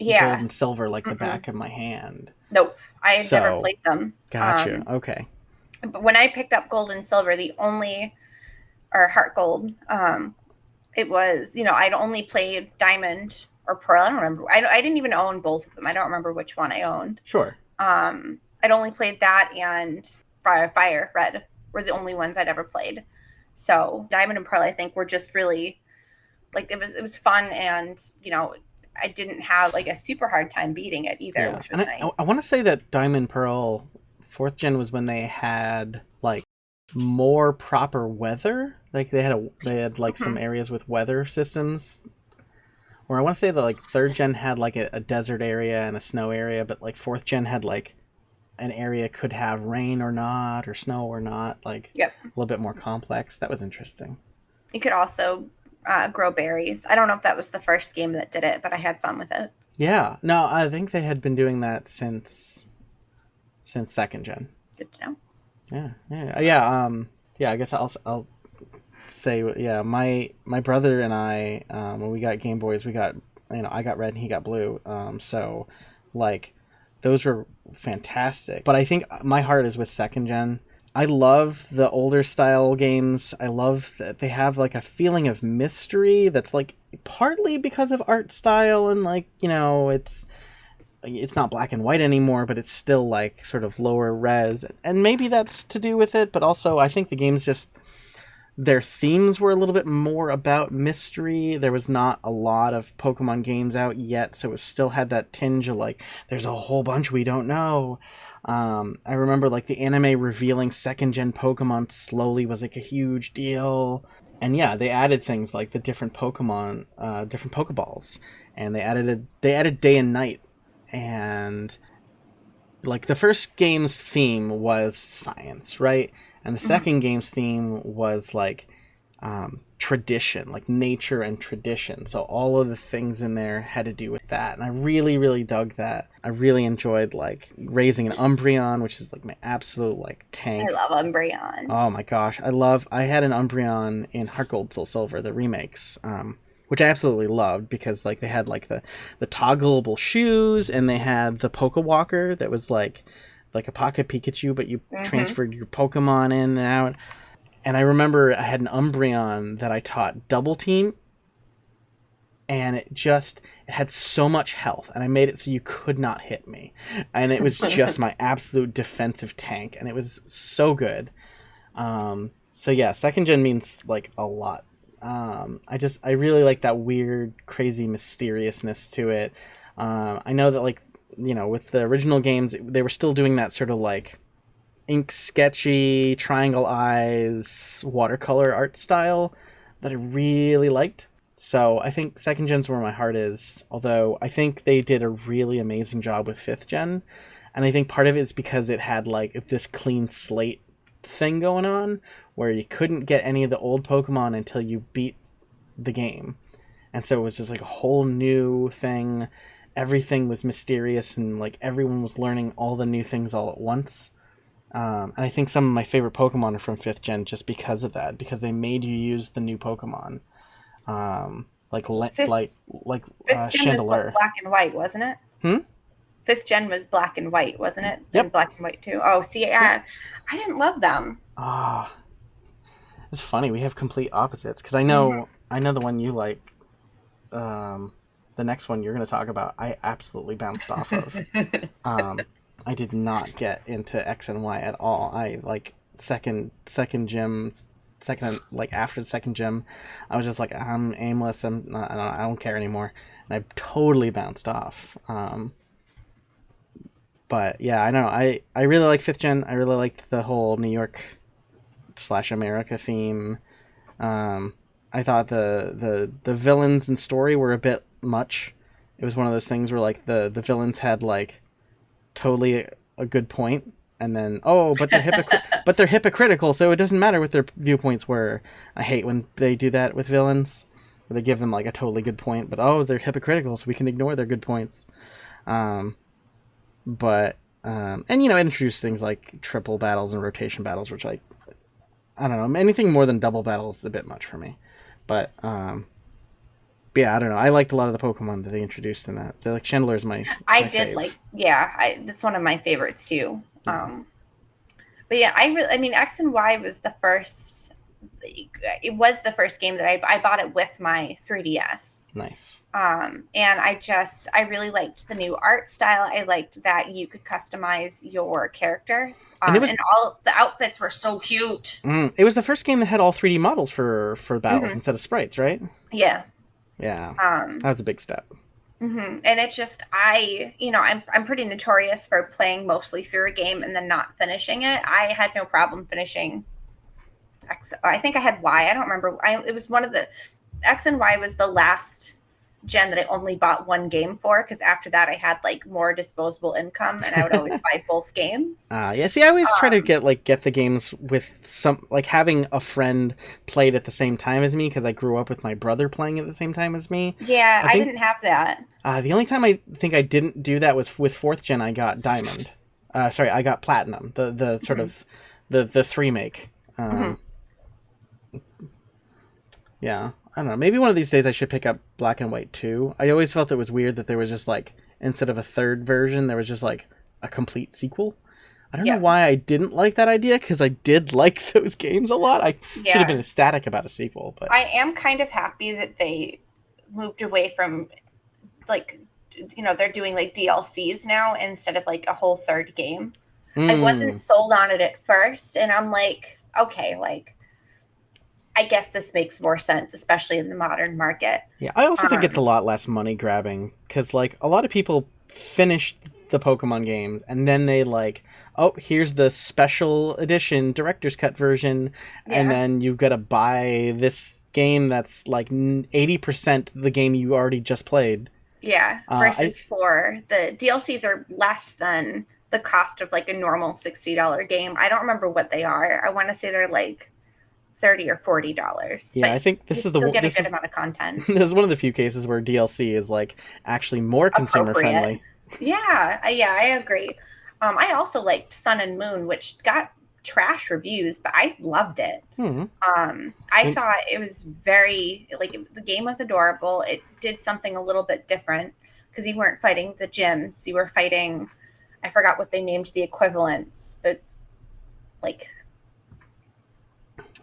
Gold and Silver like the back of my hand. Nope, I had never played them. Gotcha. Okay. But when I picked up Gold and Silver, or Heart Gold, it was, I'd only played Diamond or Pearl. I don't remember. I didn't even own both of them. I don't remember which one I owned. Sure. I'd only played that, and Fire Red were the only ones I'd ever played. So Diamond and Pearl, I think, were just really like it was fun, and I didn't have like a super hard time beating it either. Yeah. Which was nice. I want to say that Diamond Pearl 4th gen was when they had like more proper weather. Like they had like some areas with weather systems. Or I want to say that like 3rd gen had like a desert area and a snow area, but like 4th gen had like an area could have rain or not, or snow or not, like a little bit more complex. That was interesting. You could also grow berries. I don't know if that was the first game that did it, but I had fun with it. Yeah, no, I think they had been doing that since 2nd gen. Good to know. Yeah. I guess I'll say my brother and I, when we got Game Boys, we got I got red and he got blue. So like those were fantastic. But I think my heart is with 2nd gen. I love the older style games. I love that they have like a feeling of mystery that's like partly because of art style and like, it's not black and white anymore, but it's still like sort of lower res. And maybe that's to do with it, but also I think the games just their themes were a little bit more about mystery. There was not a lot of Pokemon games out yet, so it still had that tinge of like, there's a whole bunch we don't know. I remember like the anime revealing second gen Pokemon slowly was like a huge deal. And yeah, they added things like the different Pokemon, different Pokeballs, and they added day and night, and like the first game's theme was science, right? And the second game's theme was like tradition, like nature and tradition. So all of the things in there had to do with that, and I really, really dug that. I really enjoyed like raising an Umbreon, which is like my absolute like tank. I love Umbreon. Oh my gosh, I had an Umbreon in Heart Gold Soul Silver, the remakes, which I absolutely loved because like they had like the toggleable shoes, and they had the Poke Walker that was like a Pocket Pikachu, but you transferred your Pokemon in and out. And I remember I had an Umbreon that I taught Double Team, and it had so much health, and I made it so you could not hit me, and it was just my absolute defensive tank, and it was so good. So yeah, second gen means like a lot. I really like that weird, crazy mysteriousness to it. I know that like, you know, with the original games, they were still doing that sort of like ink sketchy, triangle eyes, watercolor art style that I really liked. So I think second gen's where my heart is, although I think they did a really amazing job with fifth gen. And I think part of it is because it had like this clean slate thing going on where you couldn't get any of the old Pokemon until you beat the game. And so it was just like a whole new thing. Everything was mysterious, and like everyone was learning all the new things all at once. And I think some of my favorite Pokemon are from 5th gen just because of that, because they made you use the new Pokemon. Fifth gen was what, black and white, wasn't it? 5th gen was black and white, wasn't it? Yep. And black and white too. Oh, see, I didn't love them. It's funny, we have complete opposites, because I know the one you like. The next one you're going to talk about, I absolutely bounced off of. I did not get into X and Y at all. I like second gym, after the second gym, I was just like, I'm aimless. I don't care anymore, and I totally bounced off. But yeah, I don't know. I really like 5th gen. I really liked the whole New York / America theme. I thought the villains and story were a bit much. It was one of those things where like the villains had like totally a good point, and then but they're hypocritical, so it doesn't matter what their viewpoints were. I hate when they do that with villains, where they give them like a totally good point, but they're hypocritical, so we can ignore their good points. And you know, it introduced things like triple battles and rotation battles, which I don't know, anything more than double battles is a bit much for me. But yeah, I don't know. I liked a lot of the Pokemon that they introduced in that. Like Chandler is my did fave. That's one of my favorites too. But yeah, I mean, X and Y was the first. It was the first game that I bought it with my 3DS. Nice. And I really liked the new art style. I liked that you could customize your character. And all the outfits were so cute. It was the first game that had all 3D models for battles instead of sprites, right? Yeah. Yeah. That was a big step. And it's just, I'm pretty notorious for playing mostly through a game and then not finishing it. I had no problem finishing X. I think I had Y. I don't remember. It was one of the X and Y was the last gen that I only bought one game for, because after that I had like more disposable income, and I would always buy both games. Yeah. See, I always try to get the games with some, like having a friend play it at the same time as me, because I grew up with my brother playing it at the same time as me. Yeah, I didn't have that. The only time I think I didn't do that was with 4th gen. I got Diamond. I got Platinum. The sort of the 3-make. Yeah. I don't know. Maybe one of these days I should pick up Black and White 2. I always felt it was weird that there was just like, instead of a third version, there was just like a complete sequel. I don't know why I didn't like that idea, because I did like those games a lot. I should have been ecstatic about a sequel. But I am kind of happy that they moved away from like, you know, they're doing like DLCs now instead of like a whole third game. I wasn't sold on it at first, and I'm like, okay, like, I guess this makes more sense, especially in the modern market. Yeah, I also think it's a Um, lot less money grabbing because like a lot of people finished the Pokemon games and then they like, oh, here's the special edition director's cut version, and yeah, then you've got to buy this game that's like 80% the game you already just played. yeah. I Versus for the DLCs are less than the cost of like a normal $60 game. I don't remember what they are. I want to say they're like $30 or $40, Yeah, I but think you still get a good amount of content. this is one of the few cases where DLC is like actually more consumer Appropriate. friendly. Yeah, I agree. I also liked Sun and Moon, which got trash reviews, but I loved it. Hmm. I thought it was very like the game was adorable. It did something a little bit different because you weren't fighting the gyms. You were fighting, I forgot what they named the equivalents, but like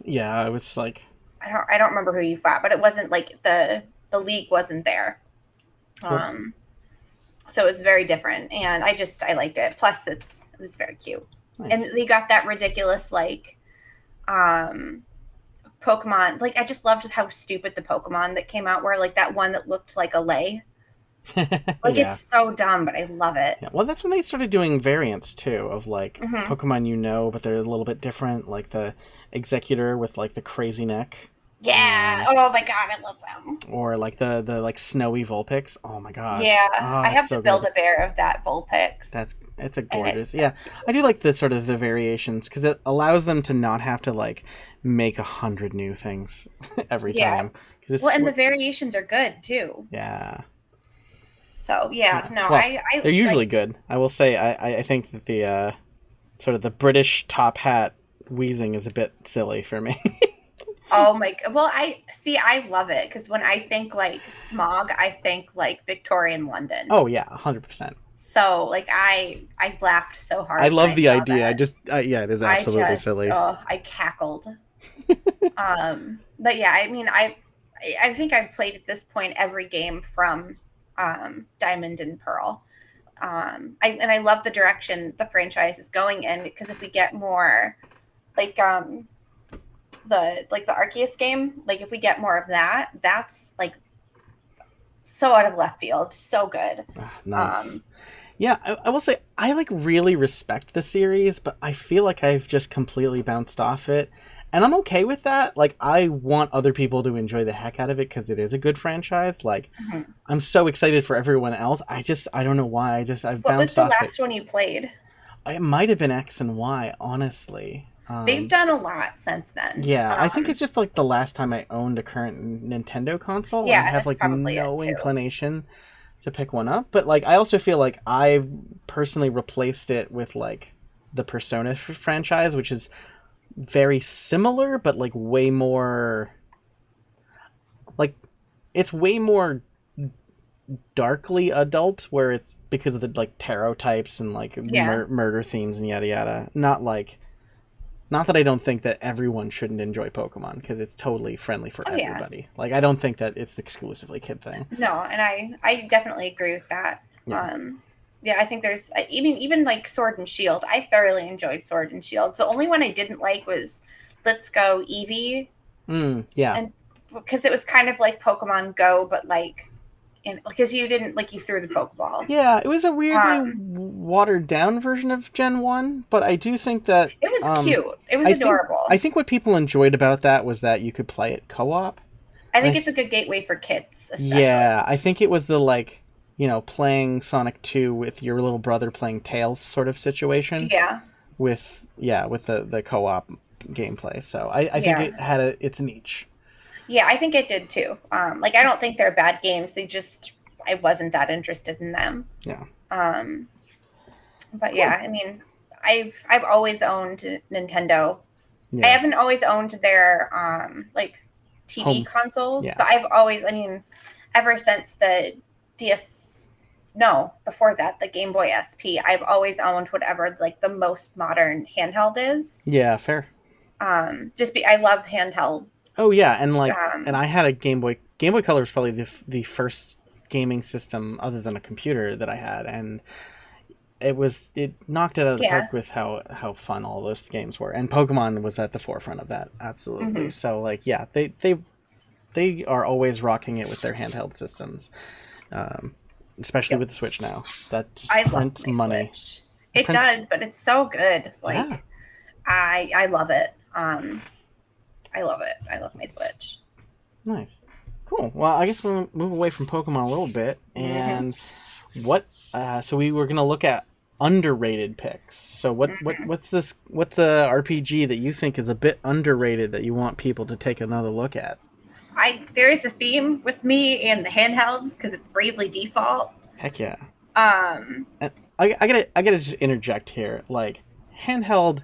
Yeah, I was like, I don't remember who you fought, but it wasn't like the league wasn't there. well, Um, so it was very different, and I liked it. Plus, it was very cute, nice. and they got that ridiculous like um Pokemon. Like I just loved how stupid the Pokemon that came out were. Like that one that looked like a lay. Like Yeah. it's so dumb, but I love it. Yeah, well, that's when they started doing variants too of like Hmm. Pokemon but they're a little bit different, like the Executor with like the crazy neck, Yeah. Oh my god, I love them. or like the like snowy Vulpix. Oh my god, Yeah, I it's have so to build good. a bear of that Vulpix. It's a And it's gorgeous. so Yeah, cute. I do like the sort of the variations because it allows them to not have to like make 100 new things every Yeah. time. Because Well, and the variations are good too. yeah. So yeah, no, Well, I they're usually like. good. I will say I think that the sort of the British top hat wheezing is a bit silly for me. Oh my. Well, I see. I love it because when I think like smog, I think like Victorian London. Oh yeah, 100%. So like I laughed so I hard when love I the saw idea. that. Yeah, it is I absolutely just silly. I cackled. But yeah, I mean I think I've played at this point every game from Diamond and Pearl. I love the direction the franchise is going in because if we get more like the Arceus game, like if we get more of that, that's like so out of left field, so good. Nice. Um, Yeah, I will say I like really respect the series, but I feel like I've just completely bounced off it. And I'm okay with that. Like I want other people to enjoy the heck out of it because it is a good franchise. Like mhm. I'm so excited for everyone else. I don't know why. I've What was bounced the off it. last one you played? It might have been X and Y, honestly. They've done a lot since then. Yeah, I think it's just like the last time I owned a current Nintendo console, and I Yeah, have that's like probably it no too. inclination to pick one up. But like, I also feel like I personally replaced it with like the Persona franchise, which is very similar, but like way more like it's way more darkly adult, where it's because of the like tarot types and like Yeah. murder themes and yada yada. Not that I don't think that everyone shouldn't enjoy Pokemon because it's totally friendly for Oh yeah. everybody. Like I don't think that it's exclusively kid thing. No, and I definitely agree with that. Yeah. Yeah, I think there's even like Sword and Shield. I thoroughly enjoyed Sword and Shield. The only one I didn't like was Let's Go Eevee, Yeah. and because it was kind of like Pokemon Go, but like because you didn't like you threw the Pokeballs. Yeah, it was a weirdly Um, watered down version of Gen 1, but I do think that it was cute. It was I adorable. I think what people enjoyed about that was that you could play it co-op. I think I it's a good gateway for kids, especially. Yeah, I think it was the like, playing Sonic 2 with your little brother playing Tails sort of situation Yeah. with the co-op gameplay. So I think Yeah. it had its niche. Yeah, I think it did too. Like I don't think they're bad games. I wasn't that interested in them. Yeah. But yeah, I mean, I've always owned Nintendo. Yeah. I haven't always owned their like TV Home. consoles, Yeah. but I mean, ever since the DS, no, before that, the Game Boy SP, I've always owned whatever like the most modern handheld is. Yeah, fair. I love handheld. Oh yeah, and like Um, I had a Game Boy. Game Boy Color was probably the first gaming system other than a computer that I had, and it knocked it out of the Yeah. park with how fun all those games were, and Pokemon was at the forefront of that, absolutely. Hmm. So like, yeah, they are always rocking it with their handheld systems, um, especially Yep. with the Switch now. That just I love prints my money. Switch. It It does, prints, but it's so good. yeah, Like I love it. I love it. I love my Switch. nice, cool. Well, I guess we'll move away from Pokemon a little bit, Hmm. and what? So we were gonna look at underrated picks. So Hmm. what's this? What's a RPG that you think is a bit underrated that you want people to take another look at? There is a theme with me and the handhelds because it's Bravely Default. Heck yeah. Um, And I gotta just interject here. Like handheld,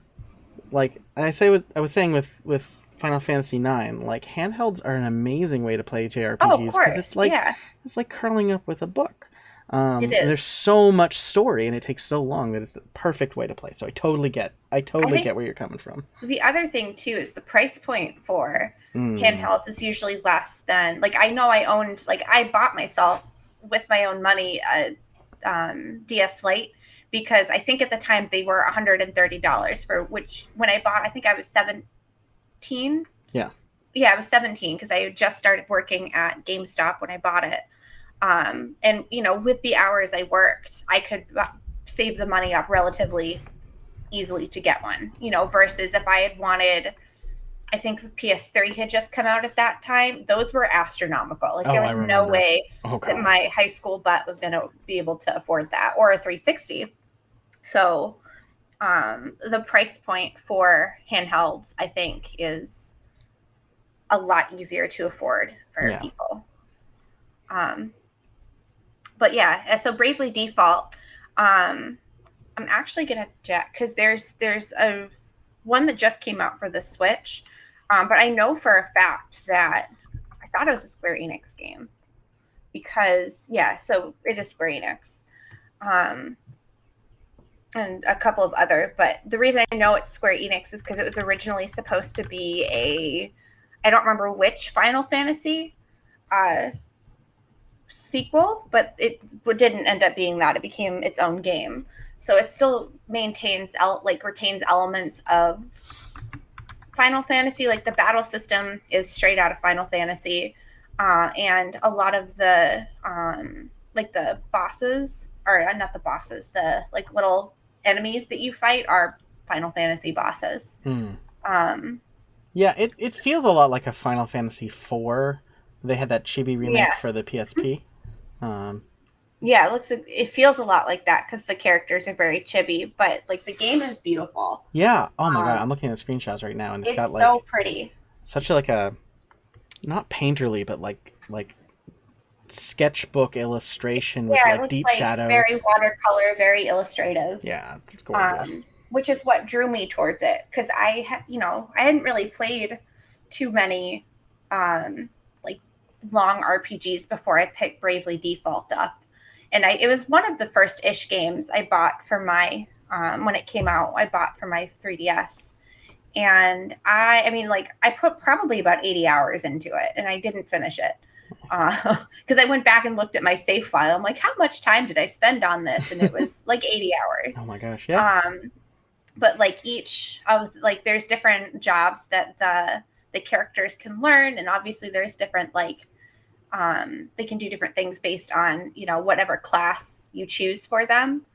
like I was saying with Final Fantasy IX, like handhelds are an amazing way to play oh, of JRPGs because course, yeah, it's like curling up with a book. it And there's is. so much story and it takes so long that it's the perfect way to play. So I I totally think get where you're coming from. the other thing too is the price point for Mm, handhelds is usually less than like I know I owned like I bought myself with my own money a DS Lite because I think at the time they were $130 for which when I bought I think I was 17. yeah. Yeah, I was 17 because I had just started working at GameStop when I bought it. And with the hours I worked, I could save the money up relatively easily to get one. Versus if I had wanted, I think the PS3 had just come out at that time. Those were astronomical. Like Oh, there I was no remember. way Oh that god. my high school butt was going to be able to afford that or a 360. So the price point for handhelds, I think, is a lot easier to afford for Yeah. people. Um, but yeah, so Bravely Default, um, I'm actually gonna check because there's a one that just came out for the Switch, but I know for a fact that I thought it was a Square Enix game because yeah, so it is Square Enix, um, and a couple of other. But the reason I know it's Square Enix is because it was originally supposed to be I don't remember which Final Fantasy uh, sequel, but it didn't end up being that. It became its own game. So it still retains elements of Final Fantasy. Like the battle system is straight out of Final Fantasy, and a lot of the like the bosses or not the bosses, the like little enemies that you fight are Final Fantasy bosses. Hmm. Um, Yeah, it feels a lot like a Final Fantasy IV. They had that chibi remake yeah, for the PSP. Um, yeah, it feels a lot like that because the characters are very chibi, but like the game is beautiful. yeah. Oh my god, Um, I'm looking at screenshots right now, and it's it's got so like pretty. such a, like a not painterly, but like sketchbook illustration with Yeah, it like looks deep like very shadows. watercolor, very illustrative. Yeah, it's gorgeous. Which is what drew me towards it because I hadn't really played too many like long RPGs before I picked Bravely Default up, and it was one of the first ish games I bought for my when it came out. I bought for my 3DS, and I mean like I put probably about 80 hours into it, and I didn't finish it Nice. because I went back and looked at my save file. I'm like, how much time did I spend on this? And it was like 80 Oh hours. my gosh, yeah. But like each of like there's different jobs that the characters can learn, and obviously there's different like they can do different things based on whatever class you choose for them.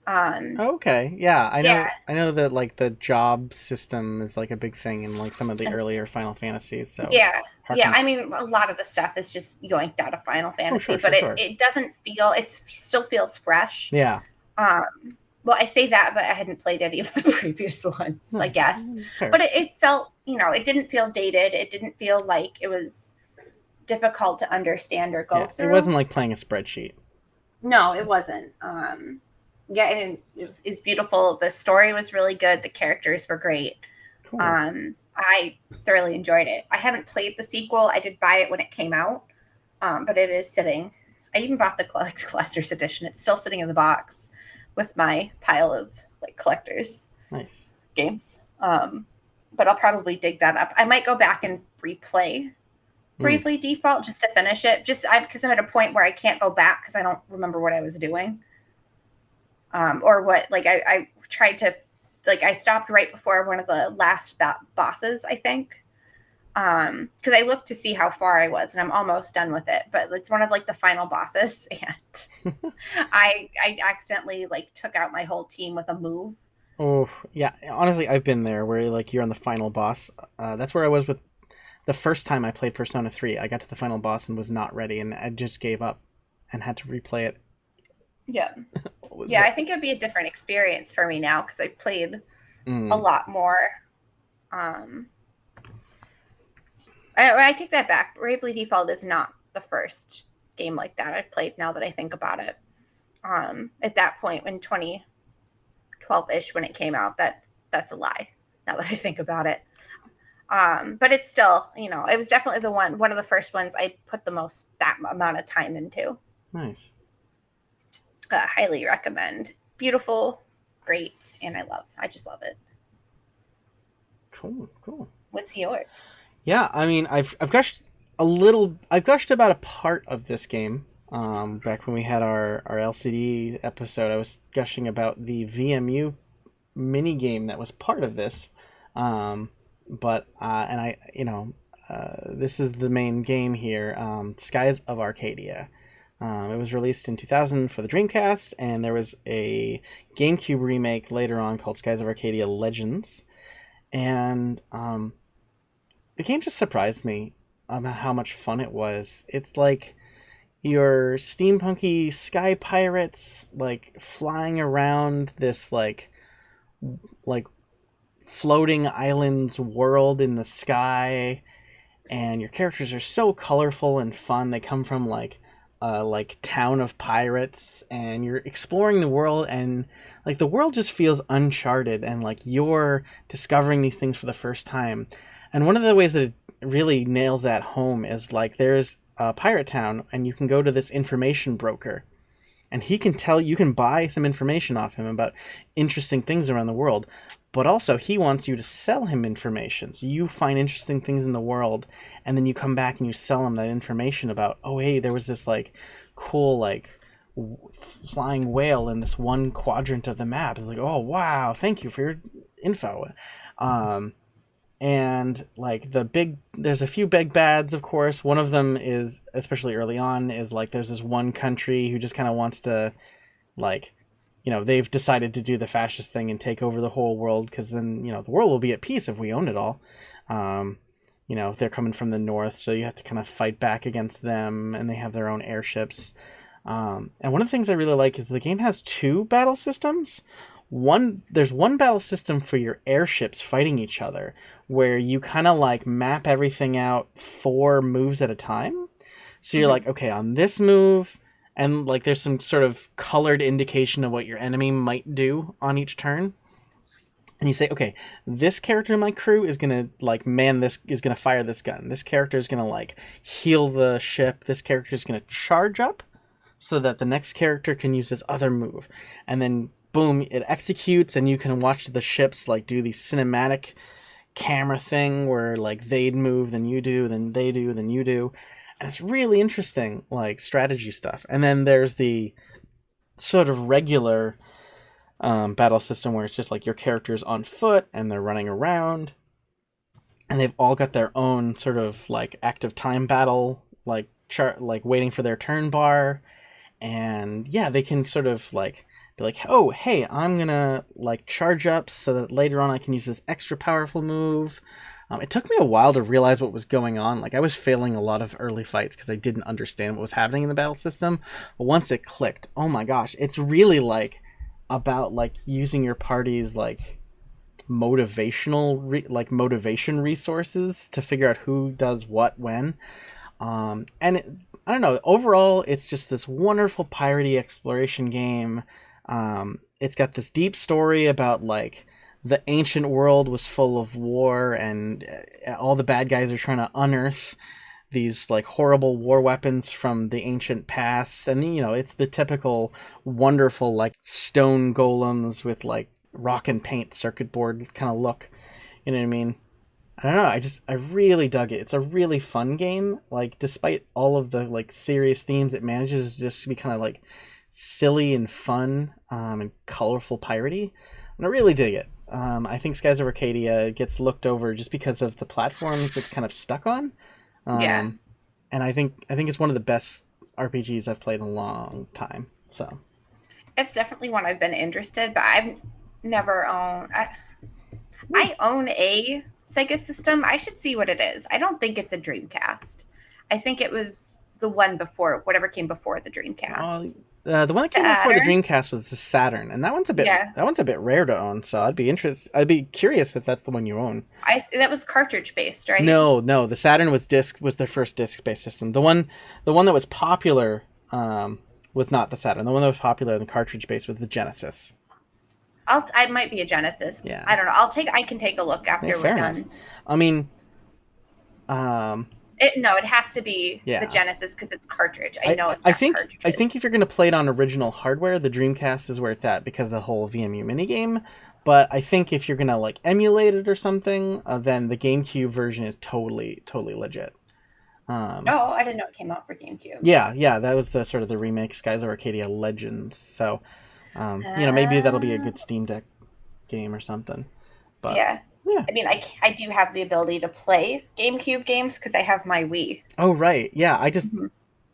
Um, Okay, yeah. yeah, I know that like the job system is like a big thing in like some of the and earlier Final Fantasies. So yeah, yeah. I harkens. mean, a lot of the stuff is just yoinked out of Final Oh, Fantasy, sure, but sure, it sure. it doesn't feel it still feels fresh. Yeah. Um, well, I say that, but I hadn't played any of the previous ones, I No, guess. fair. But it felt, it didn't feel dated. It didn't feel like it was difficult to understand or go Yeah, it through. wasn't like playing a spreadsheet. No, it wasn't. Yeah, and it's beautiful. The story was really good. The characters were great. Cool. I thoroughly enjoyed it. I haven't played the sequel. I did buy it when it came out, but it is sitting. I even bought the collector's edition. It's still sitting in the box with my pile of like collectors Nice. games. But I'll probably dig that up. I might go back and replay Mm. Bravely Default just to finish it. Just because I'm at a point where I can't go back because I don't remember what I was doing. or what, like I tried to, like I stopped right before one of the last bosses, I think. Because I looked to see how far I was, and I'm almost done with it, but it's one of like the final bosses, and I accidentally like took out my whole team with a move. Oh, yeah. Honestly, I've been there where like you're on the final boss. That's where I was with the first time I played Persona 3. I got to the final boss and was not ready, and I just gave up and had to replay it. Yeah. Was Yeah, I think it would be a different experience for me now because I've played a lot more. I take that back. Bravely Default is not the first game like that I've played now that I think about it. At that point in 2012-ish when it came out, that's a lie now that I think about it. But it's still, it was definitely one of the first ones I put that amount of time into. Nice. Highly recommend. Beautiful, great, and I just love it. Cool. What's yours? Yeah, I mean, I've gushed I've gushed about a part of this game. Back when we had our LCD episode, I was gushing about the VMU mini game that was part of this. But this is the main game here, Skies of Arcadia. It was released in 2000 for the Dreamcast, and there was a GameCube remake later on called Skies of Arcadia Legends. And the game just surprised me about how much fun it was. It's like your steampunky sky pirates like flying around this like floating islands world in the sky, and your characters are so colorful and fun. They come from like town of pirates, and you're exploring the world, and like the world just feels uncharted, and like you're discovering these things for the first time. And one of the ways that it really nails that home is like there's a pirate town, and you can go to this information broker, and you can buy some information off him about interesting things around the world. But also, he wants you to sell him information. So you find interesting things in the world, and then you come back and you sell him that information about, oh, hey, there was this, like, cool, like, flying whale in this one quadrant of the map. It's like, oh, wow, thank you for your info. And, like, there's a few big bads, of course. One of them is, especially early on, is, like, there's this one country who just kind of wants to, like... they've decided to do the fascist thing and take over the whole world because then, the world will be at peace if we own it all. They're coming from the north, so you have to kind of fight back against them, and they have their own airships. And one of the things I really like is the game has two battle systems. There's one battle system for your airships fighting each other, where you kind of like map everything out 4 moves at a time. So you're like, okay, on this move... And, like, there's some sort of colored indication of what your enemy might do on each turn. And you say, okay, this character in my crew is going to, like, is going to fire this gun. This character is going to, like, heal the ship. This character is going to charge up so that the next character can use this other move. And then, boom, it executes, and you can watch the ships, like, do the cinematic camera thing where, like, they'd move, then you do, then they do, then you do. And it's really interesting, like, strategy stuff. And then there's the sort of regular battle system where it's just like your character's on foot and they're running around. And they've all got their own sort of like active time battle, like waiting for their turn bar. And yeah, they can sort of like be like, oh, hey, I'm gonna like charge up so that later on I can use this extra powerful move. It took me a while to realize what was going on. Like, I was failing a lot of early fights because I didn't understand what was happening in the battle system. But once it clicked, oh my gosh, it's really, like, about, like, using your party's, like, motivation resources to figure out who does what when. I don't know, overall, it's just this wonderful piratey exploration game. It's got this deep story about, like, the ancient world was full of war, and all the bad guys are trying to unearth these like horrible war weapons from the ancient past. And it's the typical wonderful like stone golems with like rock and paint circuit board kind of look. You know what I mean? I don't know. I really dug it. It's a really fun game. Like, despite all of the like serious themes, it manages just to be kind of like silly and fun, and colorful piratey, and I really dig it. I think Skies of Arcadia gets looked over just because of the platforms it's kind of stuck on. Yeah. And I think it's one of the best RPGs I've played in a long time. So It's definitely one I've been interested, but I've never owned. I own a Sega system. I should see what it is. I don't think it's a Dreamcast. I think it was the one before, whatever came before the Dreamcast. the one that came before the Saturn? Dreamcast was the Saturn, and that one's Yeah. a bit rare to own. So I'd be curious if that's the one you own. That was cartridge based, right? No, the Saturn was their first disc based system. The one that was popular was not the Saturn. The one that was popular in the cartridge based was the Genesis. I might be a Genesis. Yeah. I don't know. I can take a look after Yeah, we're fair done. enough. I mean, It has to be the Genesis because it's cartridge. I know it's not cartridges. I think if you're going to play it on original hardware, the Dreamcast is where it's at because of the whole VMU minigame. But I think if you're going to like emulate it or something, then the GameCube version is totally legit. I didn't know it came out for GameCube. Yeah, that was the sort of the remake, Skies of Arcadia Legends. So, maybe that'll be a good Steam Deck game or something. But yeah. I mean, I do have the ability to play GameCube games because I have my Wii. Oh, right. Yeah,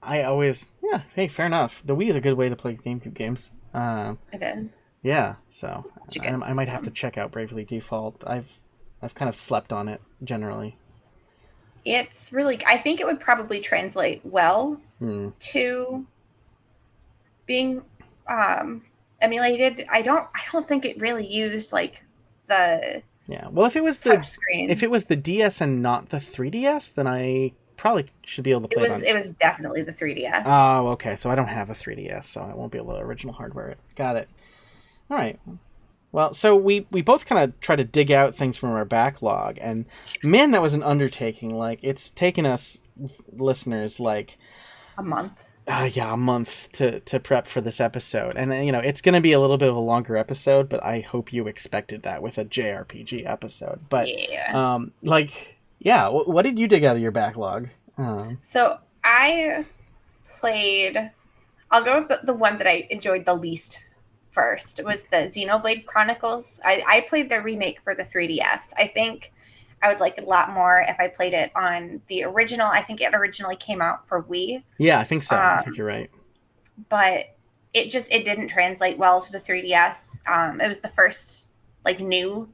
I always... Yeah, hey, fair enough. The Wii is a good way to play GameCube games. It is. Yeah, so I might have to system. check out Bravely Default. I've kind of slept on it, generally. It's really... I think it would probably translate well to being emulated. I don't think it really used, like, the... Yeah, well, if it was the DS and not the 3DS, then I probably should be able to play it. It was definitely the 3DS. Oh, okay. So I don't have a 3DS, so I won't be able to original hardware it. Got it. All right. Well, so we both kind of try to dig out things from our backlog, and man, that was an undertaking. Like, it's taken us, listeners, like a month. A month to prep for this episode. And, it's going to be a little bit of a longer episode, but I hope you expected that with a JRPG episode. But, what did you dig out of your backlog? So I played, I'll go with the one that I enjoyed the least first. It was the Xenoblade Chronicles. I played the remake for the 3DS. I think I would like it a lot more if I played it on the original. I think it originally came out for Wii. Yeah, I think so. I think you're right. But it didn't translate well to the 3DS. It was the first like new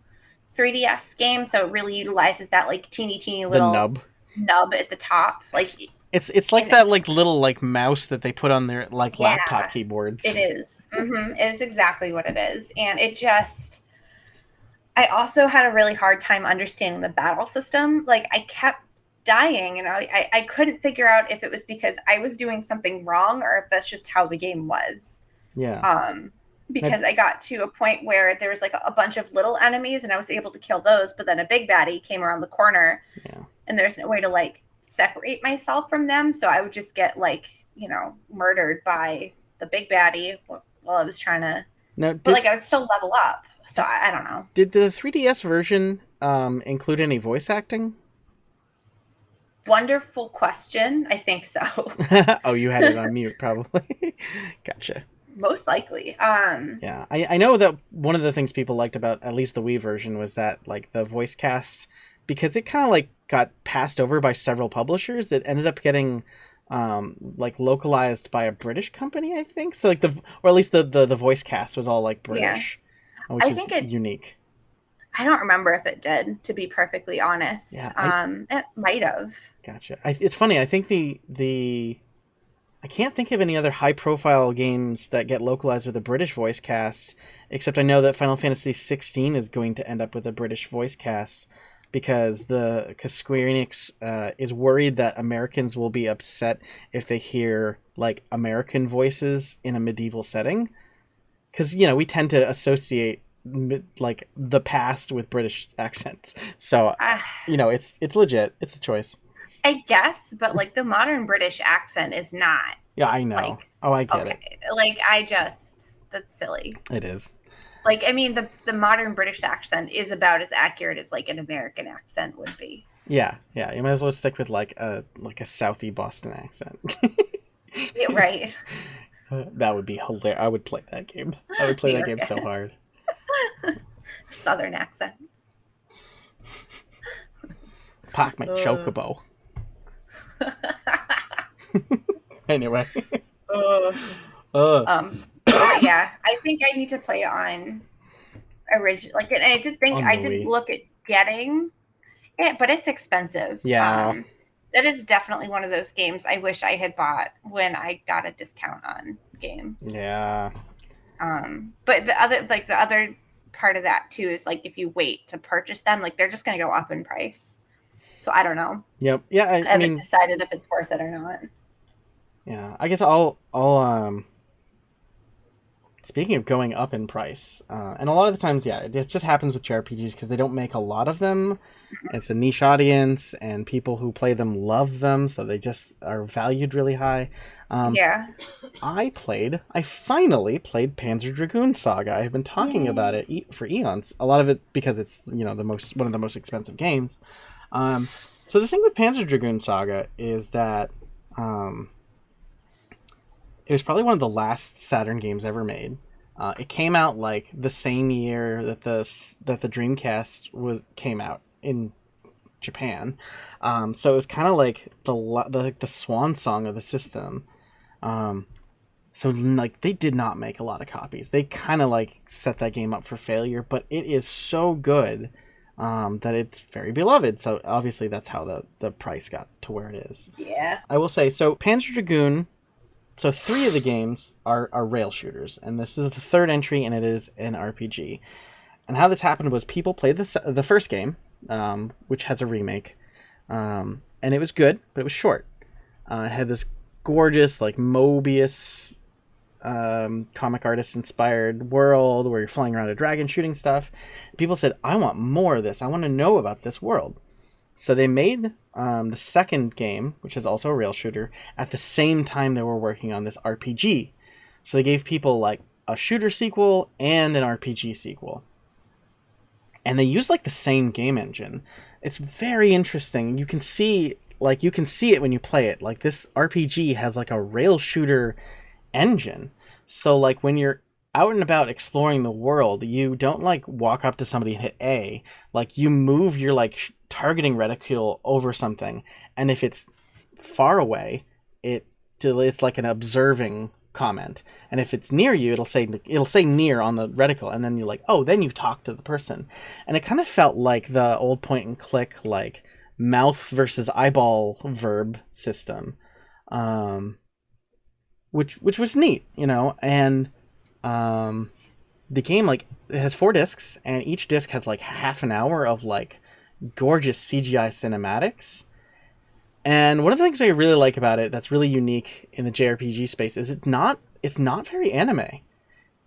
3DS game, so it really utilizes that like teeny little nub at the top. Like it's like that like little like mouse that they put on their like laptop keyboards. It is. It's exactly what it is, and it just. I also had a really hard time understanding the battle system. Like, I kept dying, and I couldn't figure out if it was because I was doing something wrong or if that's just how the game was. Yeah. Because I got to a point where there was, like, a bunch of little enemies, and I was able to kill those, but then a big baddie came around the corner, and there's no way to, like, separate myself from them, so I would just get, like, murdered by the big baddie while I was trying to... But I would still level up. So I don't know. Did the 3DS version include any voice acting? Wonderful question. I think so. Oh, you had it on mute, probably. Gotcha. Most likely. Yeah, I know that one of the things people liked about at least the Wii version was that like the voice cast, because it kind of like got passed over by several publishers. It ended up getting like localized by a British company, I think. So like or at least the voice cast was all like British. Yeah. Which is unique. I don't remember if it did, to be perfectly honest. Yeah, it might have. Gotcha. It's funny. I think I can't think of any other high-profile games that get localized with a British voice cast, except I know that Final Fantasy 16 is going to end up with a British voice cast because Square Enix is worried that Americans will be upset if they hear like American voices in a medieval setting. Because, we tend to associate, like, the past with British accents. So, it's legit. It's a choice. I guess, but, like, the modern British accent is not. Yeah, I know. Like, I get it. Like, that's silly. It is. Like, I mean, the modern British accent is about as accurate as, like, an American accent would be. Yeah. You might as well stick with, like a Southie Boston accent. Yeah, right. That would be hilarious. I would play that game. I would play that game so hard. Southern accent. Park my chocobo. Anyway. Yeah, I think I need to play on original. Like, and I just think I did look at getting it, but it's expensive. Yeah. That is definitely one of those games I wish I had bought when I got a discount on games. Yeah. But the other part of that too is like if you wait to purchase them, like they're just going to go up in price. So I don't know. Yep. Yeah. I haven't decided if it's worth it or not. Yeah. I guess I'll speaking of going up in price, and a lot of the times, yeah, it just happens with JRPGs because they don't make a lot of them. It's a niche audience, and people who play them love them, so they just are valued really high. Yeah. I finally played Panzer Dragoon Saga. I've been talking about it for eons. A lot of it because it's one of the most expensive games. So the thing with Panzer Dragoon Saga is that it was probably one of the last Saturn games ever made. It came out like the same year that the Dreamcast came out in Japan. So it was kind of like the swan song of the system. So like they did not make a lot of copies. They kind of like set that game up for failure, but it is so good that it's very beloved. So obviously that's how the price got to where it is. Yeah. I will say, so Panzer Dragoon, so 3 of the games are rail shooters, and this is the 3rd entry, and it is an RPG. And how this happened was people played the first game, which has a remake, and it was good, but it was short. It had this gorgeous, like, Mobius comic artist inspired world where you're flying around a dragon shooting stuff. People said, I want more of this. I want to know about this world. So they made the second game, which is also a rail shooter, at the same time they were working on this RPG. So they gave people like a shooter sequel and an RPG sequel. And they used like the same game engine. It's very interesting. You can see it when you play it. Like this RPG has like a rail shooter engine. So like when you're out and about exploring the world, you don't like walk up to somebody and hit A. Like you move your like targeting reticule over something, and if it's far away, it's like an observing comment, and if it's near you, it'll say near on the reticle, and then you're like, oh, then you talk to the person. And it kind of felt like the old point and click like mouth versus eyeball verb system, which was neat, and the game, like, it has 4 discs, and each disc has like half an hour of like gorgeous CGI cinematics. And one of the things I really like about it that's really unique in the JRPG space is it's not very anime.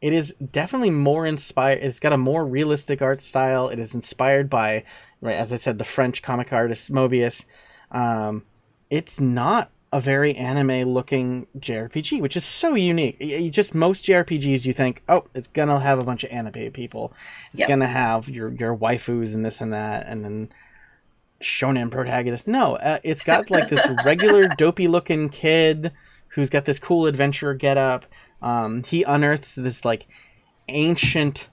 It is definitely more inspired. It's got a more realistic art style. It is inspired by, right, as I said, the French comic artist Mobius. It's not a very anime-looking JRPG, which is so unique. Most JRPGs, you think, oh, it's gonna have a bunch of anime people. It's gonna have your waifus and this and that, and then shonen protagonist. No, it's got like this regular dopey-looking kid who's got this cool adventurer getup. He unearths this like ancient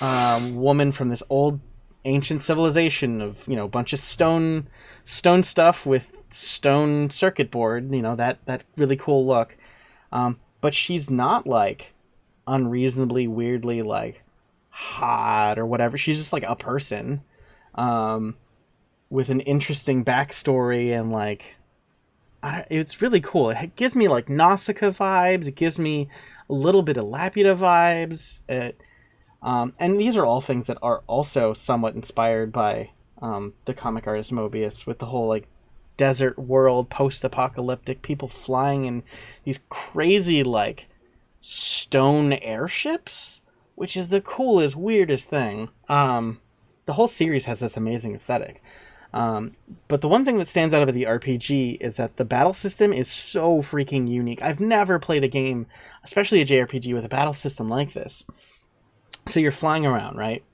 woman from this old ancient civilization of a bunch of stone stuff with stone circuit board, that really cool look, but she's not like unreasonably weirdly like hot or whatever. She's just like a person with an interesting backstory, and like it's really cool. It gives me like Nausicaa vibes. It gives me a little bit of Laputa vibes. And these are all things that are also somewhat inspired by the comic artist Mobius, with the whole like desert world, post-apocalyptic, people flying in these crazy like stone airships, which is the coolest, weirdest thing. The whole series has this amazing aesthetic. But the one thing that stands out about the RPG is that the battle system is so freaking unique. I've never played a game, especially a JRPG, with a battle system like this. So you're flying around, right?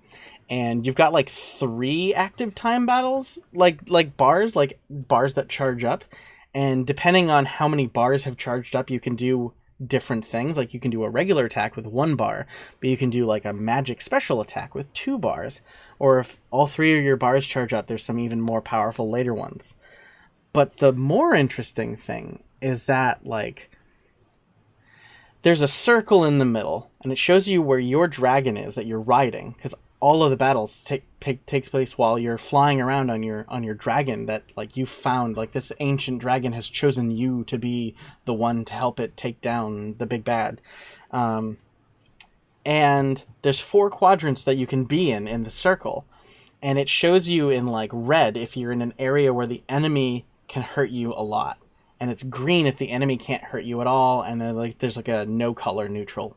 And you've got like 3 active time battles, like bars that charge up. And depending on how many bars have charged up, you can do different things. Like you can do a regular attack with 1 bar, but you can do like a magic special attack with 2 bars. Or if all 3 of your bars charge up, there's some even more powerful later ones. But the more interesting thing is that, like, there's a circle in the middle, and it shows you where your dragon is that you're riding, because all of the battles takes place while you're flying around on your dragon that, like, you found. Like, this ancient dragon has chosen you to be the one to help it take down the big bad. And there's 4 quadrants that you can be in the circle, and it shows you in, like, red if you're in an area where the enemy can hurt you a lot, and it's green if the enemy can't hurt you at all, and then, like, there's like a no color neutral,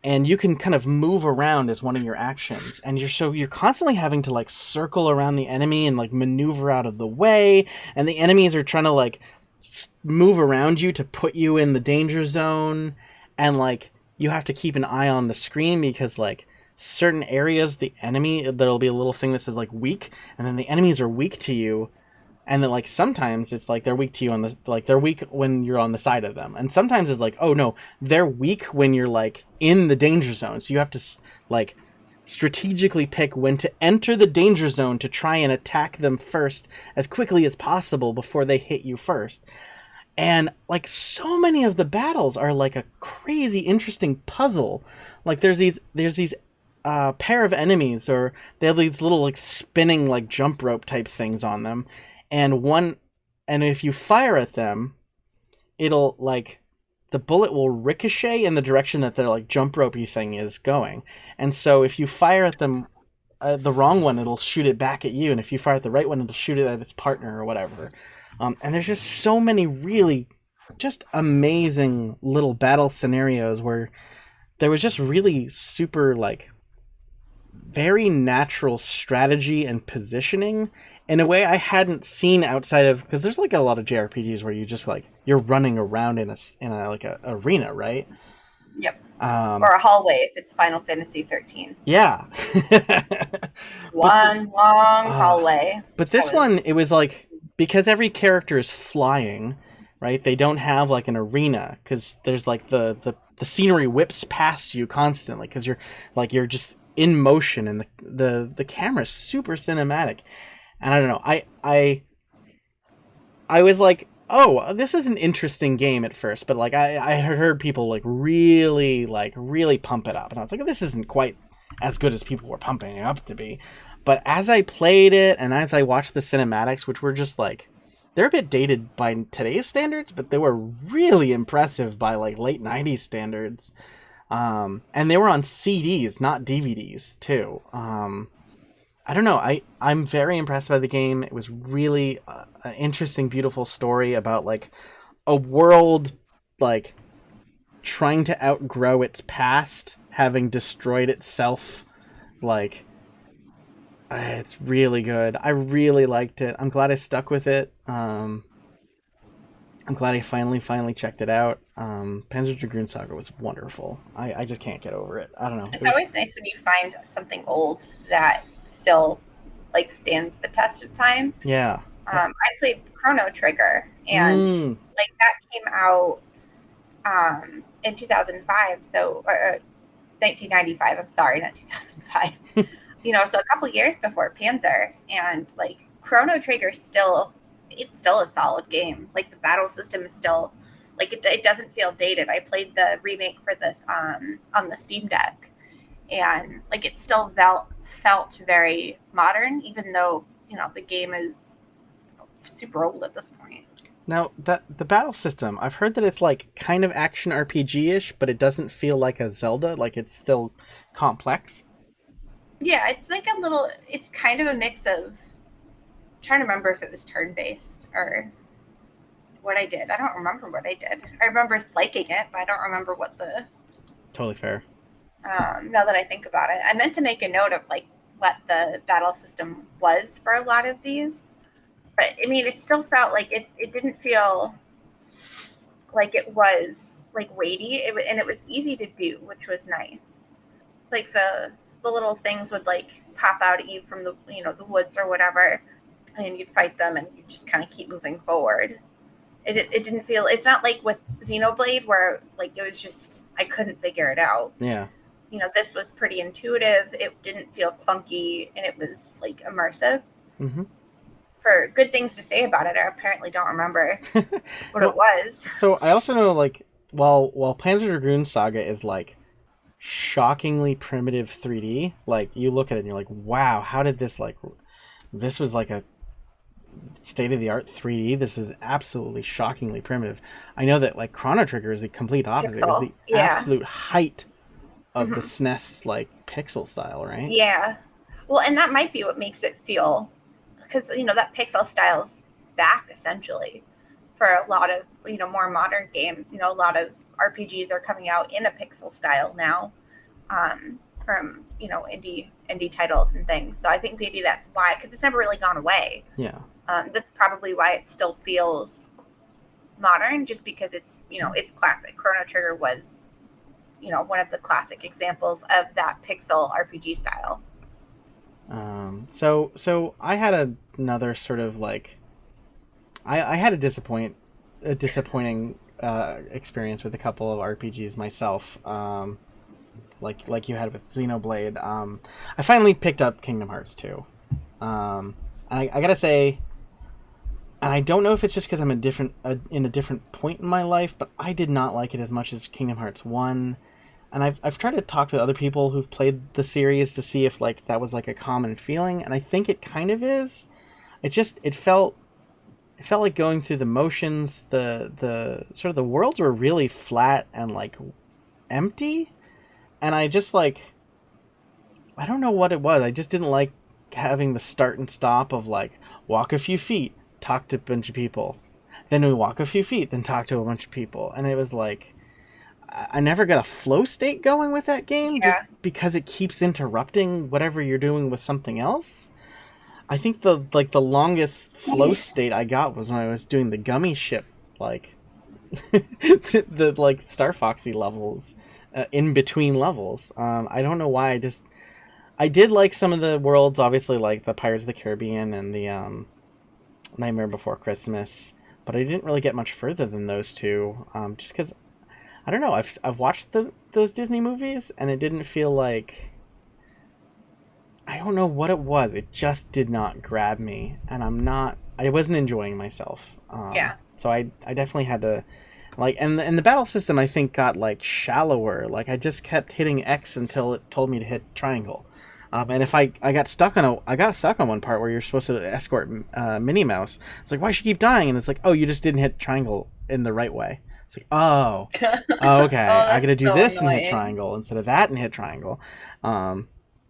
and you can kind of move around as one of your actions, and you're constantly having to, like, circle around the enemy and, like, maneuver out of the way, and the enemies are trying to, like, move around you to put you in the danger zone, and, like, you have to keep an eye on the screen because, like, certain areas the enemy, there'll be a little thing that says, like, weak, and then the enemies are weak to you. And then, like, sometimes it's like they're weak to you on the, like, they're weak when you're on the side of them. And sometimes it's like, oh no, they're weak when you're, like, in the danger zone. So you have to, like, strategically pick when to enter the danger zone to try and attack them first as quickly as possible before they hit you first. And, like, so many of the battles are like a crazy interesting puzzle. Like, there's these pair of enemies, or they have these little, like, spinning, like, jump rope type things on them. And if you fire at them, it'll, like, the bullet will ricochet in the direction that their, like, jump ropey thing is going. And so if you fire at them, the wrong one, it'll shoot it back at you. And if you fire at the right one, it'll shoot it at its partner or whatever. And there's just so many really just amazing little battle scenarios where there was just really super, like, very natural strategy and positioning in a way I hadn't seen outside of, because there's, like, a lot of JRPGs where you just, like, you're running around in a like a arena, right? Yep. Or a hallway if it's Final Fantasy 13. Yeah. Long hallway. But this one, it was like, because every character is flying, right? They don't have, like, an arena, because there's, like, the scenery whips past you constantly because you're just in motion, and the camera's super cinematic. And I don't know, I was like, oh, this is an interesting game at first, but, like, I heard people, like, really pump it up, and I was like, this isn't quite as good as people were pumping it up to be. But as I played it, and as I watched the cinematics, which were just, like, they're a bit dated by today's standards, but they were really impressive by, like, late 90s standards. And they were on CDs, not DVDs, too. I don't know. I'm very impressed by the game. It was really an interesting, beautiful story about, like, a world, like, trying to outgrow its past, having destroyed itself. Like, it's really good. I really liked it. I'm glad I stuck with it. I'm glad I finally checked it out. Panzer Dragoon Saga was wonderful. I just can't get over it. I don't know. It's always nice when you find something old that still, like, stands the test of time. Yeah. I played Chrono Trigger, and like, that came out in 2005, so 1995. I'm sorry, not 2005. So a couple years before Panzer, and, like, Chrono Trigger it's still a solid game. Like, the battle system is still, like, it doesn't feel dated. I played the remake for this on the Steam Deck, and, like, it still felt very modern, even though, the game is super old at this point. Now, the battle system, I've heard that it's, like, kind of action RPG-ish, but it doesn't feel like a Zelda. Like, it's still complex. Yeah, it's like it's kind of a mix of, I'm trying to remember if it was turn-based or what I did. I don't remember what I did. I remember liking it, but I don't remember what the... Totally fair. Now that I think about it. I meant to make a note of, like, what the battle system was for a lot of these. But, I mean, it still felt like it didn't feel like it was, like, weighty. And it was easy to do, which was nice. Like, the little things would, like, pop out at you from the woods or whatever. And you'd fight them, and you'd just kind of keep moving forward. It didn't feel. It's not like with Xenoblade where like it was just I couldn't figure it out. Yeah. This was pretty intuitive. It didn't feel clunky, and it was like immersive. Mm-hmm. For good things to say about it, I apparently don't remember what Well, it was. So I also know, like, while Panzer Dragoon Saga is like shockingly primitive 3D, like you look at it and you're like, wow, how did this this was like a state of the art 3D. This is absolutely shockingly primitive. I know that like Chrono Trigger is the complete opposite. It was the absolute height of the SNES like pixel style, right? Yeah. Well, and that might be what makes it feel, because that pixel style's back essentially for a lot of more modern games. A lot of RPGs are coming out in a pixel style now, from indie titles and things. So I think maybe that's why, because it's never really gone away. Yeah. That's probably why it still feels modern, just because it's it's classic. Chrono Trigger was one of the classic examples of that pixel RPG style. So I had another sort of like I had a disappointing experience with a couple of RPGs myself. Like you had with Xenoblade. I finally picked up Kingdom Hearts 2. I gotta say, and I don't know if it's just because I'm in a different point in my life, but I did not like it as much as Kingdom Hearts 1. And I've tried to talk to other people who've played the series to see if like that was like a common feeling, and I think it kind of is. It felt like going through the motions. The sort of the worlds were really flat and like empty, and I just like, I don't know what it was. I just didn't like having the start and stop of like walk a few feet, talk to a bunch of people, then we walk a few feet, then talk to a bunch of people, and it was like I never got a flow state going with that game, just because it keeps interrupting whatever you're doing with something else. I think the longest flow state I got was when I was doing the gummy ship, like the like Star Foxy levels, in between levels. I don't know why. I did like some of the worlds, obviously, like the Pirates of the Caribbean and the Nightmare Before Christmas, but I didn't really get much further than those two, just because I don't know. I've watched those Disney movies, and it didn't feel like, I don't know what it was. It just did not grab me, and I wasn't enjoying myself. So I definitely had to, like, and the battle system I think got like shallower. Like I just kept hitting X until it told me to hit triangle. And if I got stuck on one part where you're supposed to escort Minnie Mouse. It's like, why does she keep dying? And it's like, oh, you just didn't hit triangle in the right way. It's like, oh okay. I gotta do this annoying. And hit triangle instead of that and hit triangle.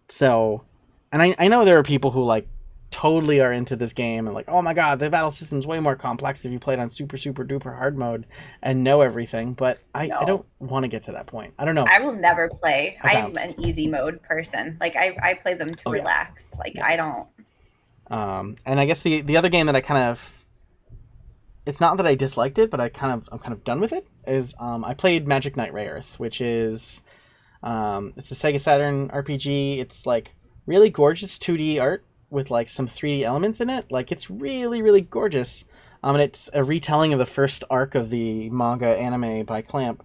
So, and I know there are people who like totally are into this game and like, oh my god, the battle system's way more complex if you play it on super duper hard mode and know everything. But I don't want to get to that point. I don't know. I will never play. I'm an easy mode person. Like I play them to relax. Yeah. Like I don't. And I guess the other game that I kind of, it's not that I disliked it, but I'm kind of done with it, is I played Magic Knight Rayearth, which is it's a Sega Saturn RPG. It's like really gorgeous 2D art with like some 3D elements in it. Like it's really, really gorgeous. And it's a retelling of the first arc of the manga anime by Clamp.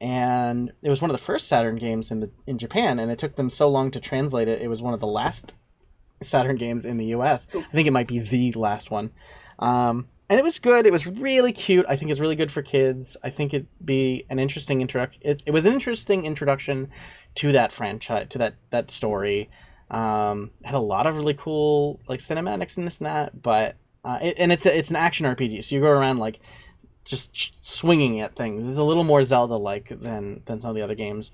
And it was one of the first Saturn games in Japan, and it took them so long to translate it. It was one of the last Saturn games in the US. I think it might be the last one. And it was good. It was really cute. I think it's really good for kids. I think it'd be an interesting introduction. It was an interesting introduction to that franchise, to that story. Had a lot of really cool like cinematics and this and that, but it's an action RPG. So you go around like just swinging at things. It's a little more Zelda-like than some of the other games.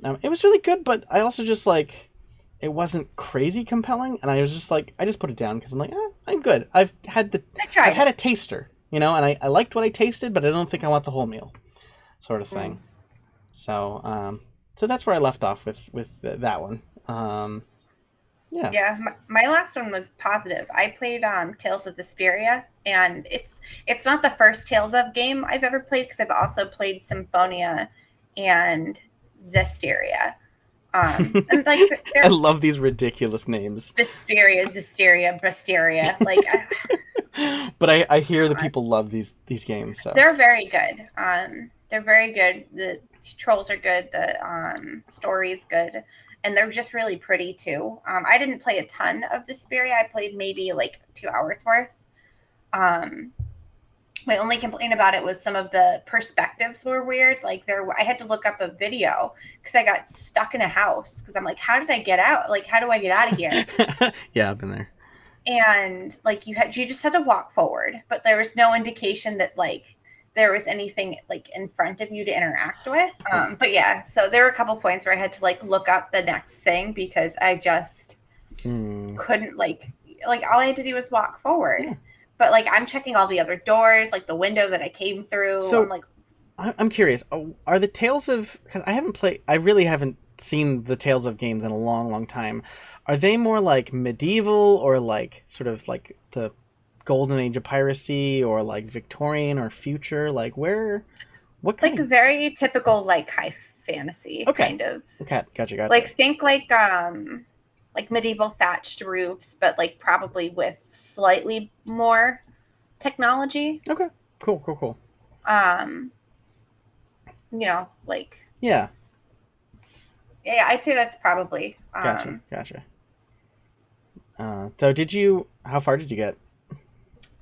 It was really good, but I also just like, it wasn't crazy compelling, and I was just like, I just put it down because I'm like, I'm good. I've had a taster, and I liked what I tasted, but I don't think I want the whole meal, sort of thing. So that's where I left off with that one. Yeah, my last one was positive. I played Tales of Vesperia, and it's not the first Tales of game I've ever played, because I've also played Symphonia and Zestiria. And like I they're love these ridiculous names. Vesperia, Zisteria, Bristeria. Like, But I hear the people love these games, so they're very good. They're very good. The trolls are good. The story's good, and they're just really pretty too. I didn't play a ton of Vesperia. I played maybe like 2 hours worth. Um, my only complaint about it was some of the perspectives were weird. Like I had to look up a video because I got stuck in a house because I'm like, how did I get out? Like, how do I get out of here? yeah, I've been there. And like you just had to walk forward, but there was no indication that like there was anything like in front of you to interact with. But yeah, so there were a couple points where I had to like look up the next thing because I just couldn't like all I had to do was walk forward. Yeah. But like I'm checking all the other doors, like the window that I came through. So I'm like, I'm curious. Are the Tales of, because I really haven't seen the Tales of games in a long, long time. Are they more like medieval or like sort of like the golden age of piracy or like Victorian or future? Like what kind like of... very typical like high fantasy kind of. Okay, gotcha. Like think like medieval thatched roofs, but like probably with slightly more technology. Okay, cool. You know, like yeah, I'd say that's probably gotcha. So how far did you get?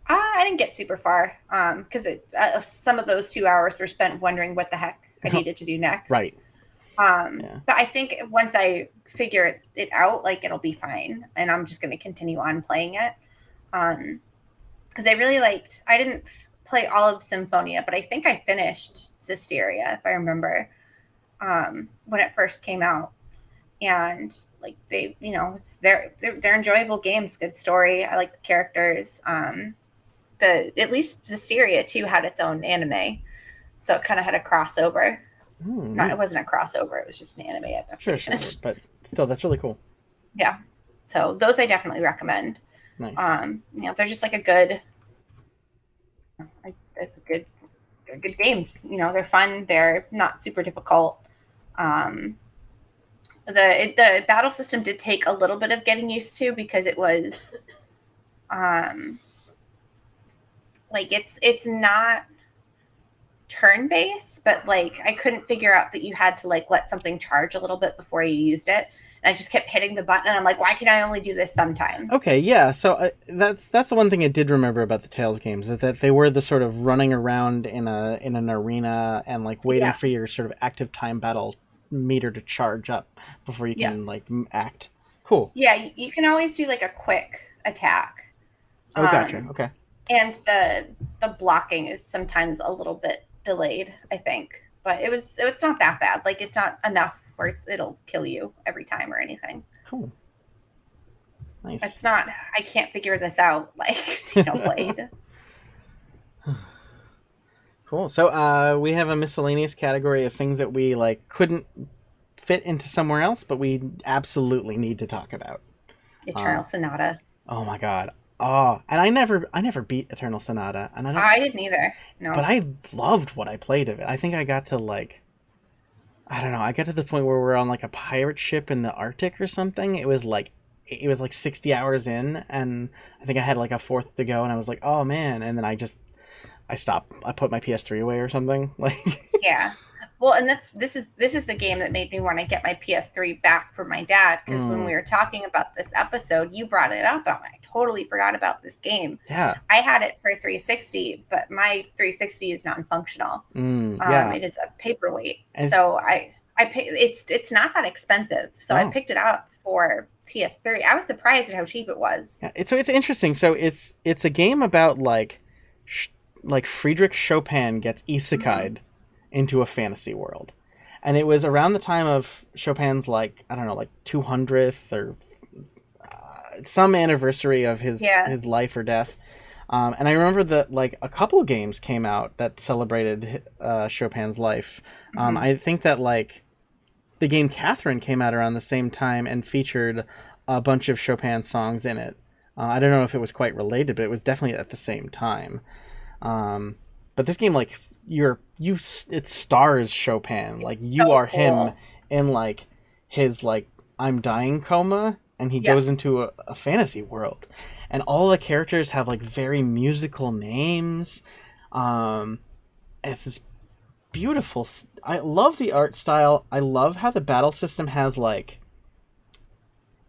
I didn't get super far because some of those 2 hours were spent wondering what the heck I needed to do next. Right. But I think once I figure it out, like it'll be fine, and I'm just going to continue on playing it. Because I didn't play all of Symphonia, but I think I finished Zisteria, if I remember, when it first came out. And like they, they're enjoyable games, good story. I like the characters. At least Zisteria too had its own anime, so it kind of had a crossover. It wasn't a crossover; it was just an anime adaptation. Sure, but still, that's really cool. Yeah, so those I definitely recommend. Nice. They're just like they're good games. They're fun. They're not super difficult. The battle system did take a little bit of getting used to because it was, like it's not turn-based, but like I couldn't figure out that you had to like let something charge a little bit before you used it, and I just kept hitting the button, and I'm like, why can I only do this sometimes? Okay, yeah. So that's the one thing I did remember about the Tales games, is that they were the sort of running around in an arena and like waiting for your sort of active time battle meter to charge up before you can like act. Cool. Yeah, you can always do like a quick attack. Oh, gotcha. Okay. And the blocking is sometimes a little bit delayed, I think, but it's not that bad. Like it's not enough where it'll kill you every time or anything. Cool. Nice. It's not. I can't figure this out like Xenoblade. Cool. So we have a miscellaneous category of things that we like couldn't fit into somewhere else, but we absolutely need to talk about. Eternal Sonata. Oh my god. Oh, and I never beat Eternal Sonata, and I didn't either. No. But I loved what I played of it. I think I got to like, I don't know. I got to the point where we're on like a pirate ship in the Arctic or something. It was like 60 hours in, and I think I had like a fourth to go, and I was like, oh man, and then I stopped. I put my PS3 away or something. Like yeah. Well, and this is the game that made me want to get my PS3 back for my dad, because when we were talking about this episode, you brought it up. I totally forgot about this game. Yeah. I had it for 360, but my 360 is non-functional. It is a paperweight. And so I pay, it's not that expensive. So I picked it up for PS3. I was surprised at how cheap it was. Yeah, it's interesting. So it's a game about like Friedrich Chopin gets isekai'd into a fantasy world, and it was around the time of Chopin's like 200th or some anniversary of his life or death, and I remember that like a couple games came out that celebrated Chopin's life. I think that like the game Catherine came out around the same time and featured a bunch of Chopin songs in it. I don't know if it was quite related, but it was definitely at the same time. But this game, like, it stars Chopin. Like, you are cool. Him in, like, his like I'm dying coma, and he Yeah. goes into a fantasy world, and all the characters have like very musical names. It's this beautiful. I love the art style. I love how the battle system has like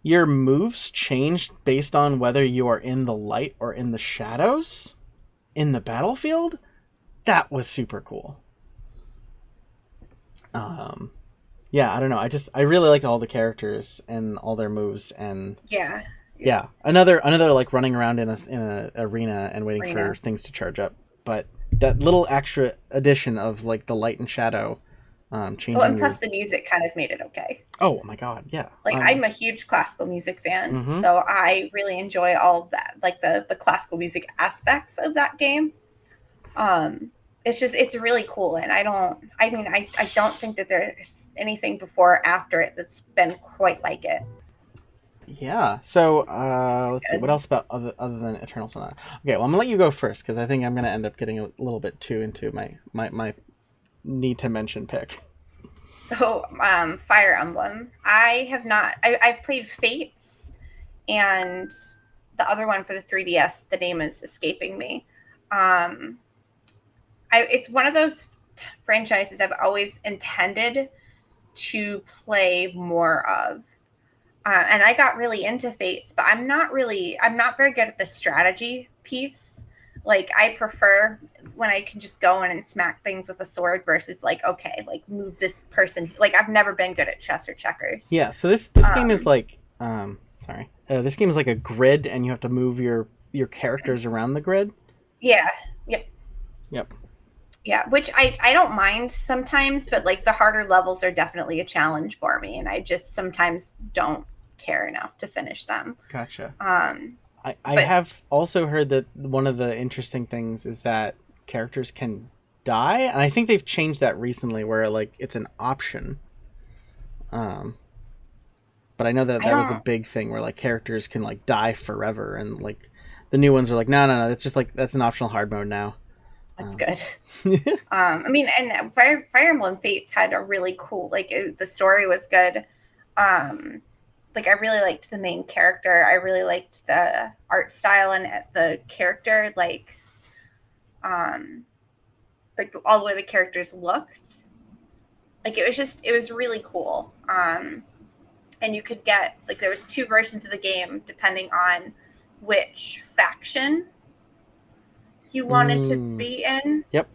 your moves changed based on whether you are in the light or in the shadows in the battlefield. That was super cool. Yeah, I don't know. I really liked all the characters and all their moves, and Yeah. another like running around in a arena and waiting for things to charge up. But that little extra addition of like the light and shadow, changing. Oh, and plus the music kind of made it okay. Oh my god, yeah. Like I'm a huge classical music fan, Mhm. so I really enjoy all of that, like the classical music aspects of that game. It's really cool, and I don't think that there's anything before or after it that's been quite like it. Yeah. So let's see. What else about other than Eternal Sonata? Okay, well I'm gonna let you go first because I think I'm gonna end up getting a little bit too into my need to mention pick. So Fire Emblem. I've played Fates and the other one for the 3DS. The name is escaping me. It's one of those franchises I've always intended to play more of. And I got really into Fates, but I'm not very good at the strategy piece. Like I prefer when I can just go in and smack things with a sword versus like, okay, like move this person. Like I've never been good at chess or checkers. Yeah, so this game is like this game is like a grid, and you have to move your characters around the grid. Yeah. Yep. Yep. Yeah, which I don't mind sometimes, but like the harder levels are definitely a challenge for me, and I just sometimes don't care enough to finish them. Gotcha. But I have also heard that one of the interesting things is that characters can die, and I think they've changed that recently where like it's an option. But I know that was a big thing where like characters can like die forever, and like the new ones are like no, it's just like that's an optional hard mode now. That's good. I mean, and Fire Emblem Fates had a really cool, like the story was good. Like I really liked the main character. I really liked the art style and the character, like all the way the characters looked. Like it was really cool. And you could get like there was 2 versions of the game depending on which faction you wanted to be in. Yep.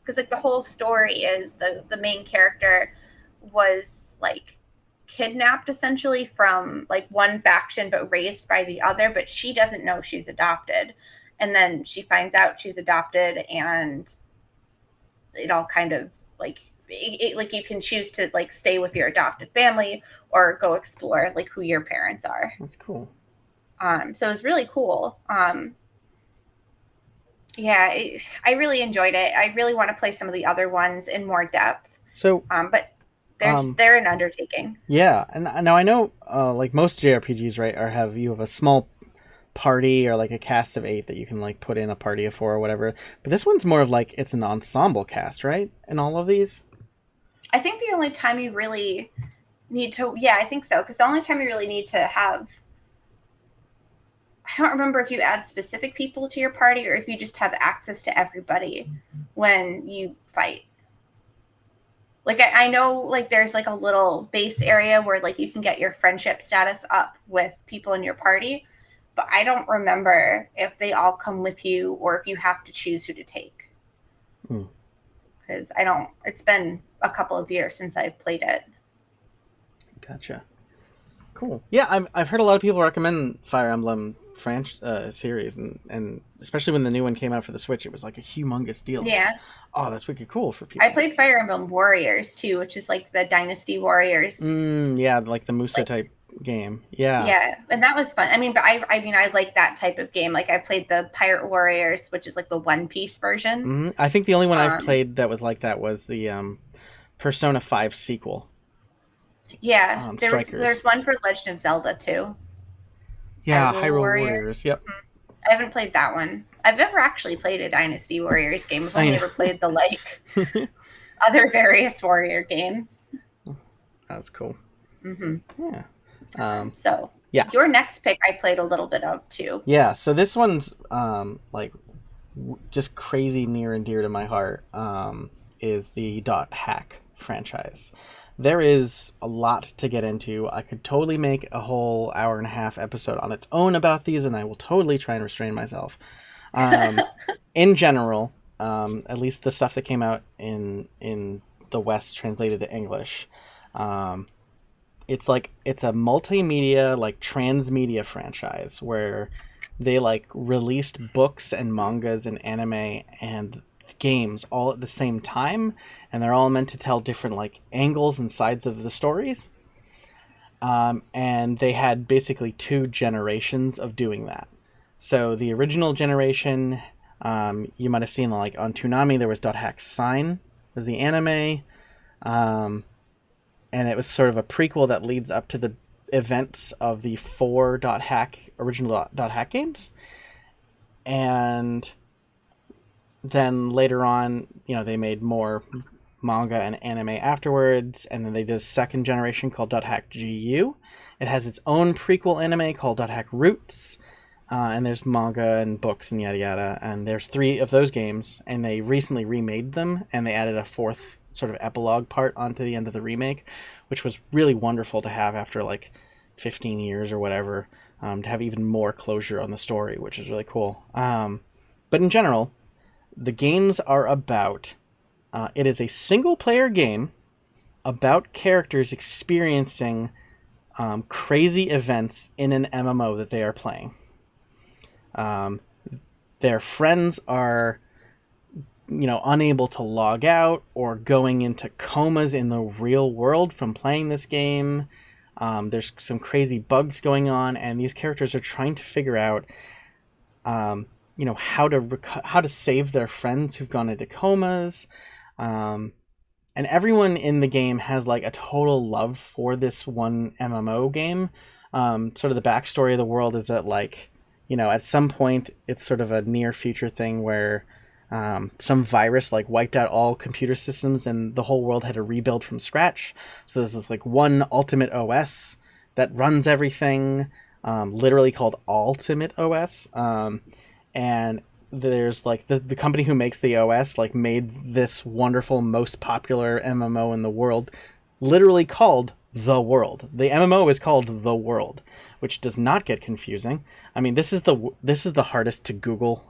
Because like the whole story is the main character was like kidnapped essentially from like one faction but raised by the other, but she doesn't know she's adopted, and then she finds out she's adopted, and it all kind of like like you can choose to like stay with your adopted family or go explore like who your parents are. That's cool. So it was really cool. Yeah, I really enjoyed it. I really want to play some of the other ones in more depth. So, but they're an undertaking. Yeah, and now I know, like most JRPGs, right, you have a small party or like a cast of 8 that you can like put in a party of 4 or whatever. But this one's more of like it's an ensemble cast, right? In all of these. I think the only time you really need to, I think so, because the only time you really need to have, I don't remember if you add specific people to your party or if you just have access to everybody when you fight. Like I know like there's like a little base area where like you can get your friendship status up with people in your party, but I don't remember if they all come with you or if you have to choose who to take. Because it's been a couple of years since I've played it. Gotcha. Cool. Yeah, I've heard a lot of people recommend Fire Emblem series, and especially when the new one came out for the Switch, it was like a humongous deal. Yeah. Oh, that's wicked cool for people. I played Fire Emblem Warriors too, which is like the Dynasty Warriors. Yeah, like the Musa type game. Yeah. Yeah, and that was fun. I mean, but I like that type of game. Like I played the Pirate Warriors, which is like the One Piece version. I think the only one I've played that was like that was the Persona 5 sequel. Yeah, there's one for Legend of Zelda too. Yeah, Hyrule Warriors. Yep. I haven't played that one. I've never actually played a Dynasty Warriors game. I've only ever played the like other various warrior games. That's cool. Mm-hmm. Yeah. So yeah. your next pick I played a little bit of too. Yeah. So this one's like just crazy near and dear to my heart. Is the .hack franchise. There is a lot to get into. I could totally make a whole hour and a half episode on its own about these, and I will totally try and restrain myself. In general, at least the stuff that came out in the West translated to English, it's a multimedia, like transmedia franchise where they like released books and mangas and anime and games all at the same time, and they're all meant to tell different like angles and sides of the stories. And they had basically 2 generations of doing that. So the original generation, you might have seen like on Toonami, there was .hack Sign was the anime, and it was sort of a prequel that leads up to the events of the 4 .hack original .hack games. And then later on, they made more manga and anime afterwards, and then they did a second generation called .hack GU. It has its own prequel anime called .hack Roots, and there's manga and books and yada yada, and there's 3 of those games, and they recently remade them, and they added a 4th sort of epilogue part onto the end of the remake, which was really wonderful to have after like 15 years or whatever, to have even more closure on the story, which is really cool. But in general, the games are about, it is a single player game about characters experiencing crazy events in an MMO that they are playing. Their friends are, unable to log out or going into comas in the real world from playing this game. There's some crazy bugs going on, and these characters are trying to figure out how to save their friends who've gone into comas, and everyone in the game has like a total love for this one MMO game. Sort of the backstory of the world is that like, at some point it's sort of a near future thing where some virus like wiped out all computer systems and the whole world had to rebuild from scratch. So there's this like one ultimate OS that runs everything, literally called Ultimate OS. And there's like the company who makes the OS like made this wonderful, most popular MMO in the world, literally called The World. The MMO is called The World, which does not get confusing. I mean, this is the hardest to Google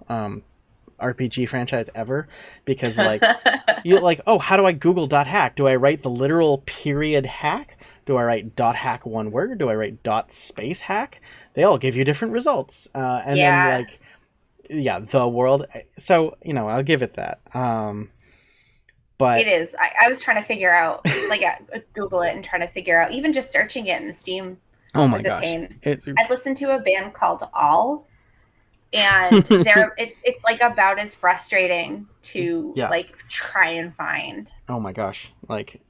RPG franchise ever, because like you like, oh, how do I Google .hack? Do I write the literal period hack? Do I write .hack one word? Do I write .space hack? They all give you different results. And then like, yeah, The World. So, I'll give it that. But it is. I was trying to figure out, like, Google it and trying to figure out, even just searching it in the Steam. Oh my was gosh. a pain. I listened to a band called All, and it's like about as frustrating to like try and find. Oh my gosh. Like,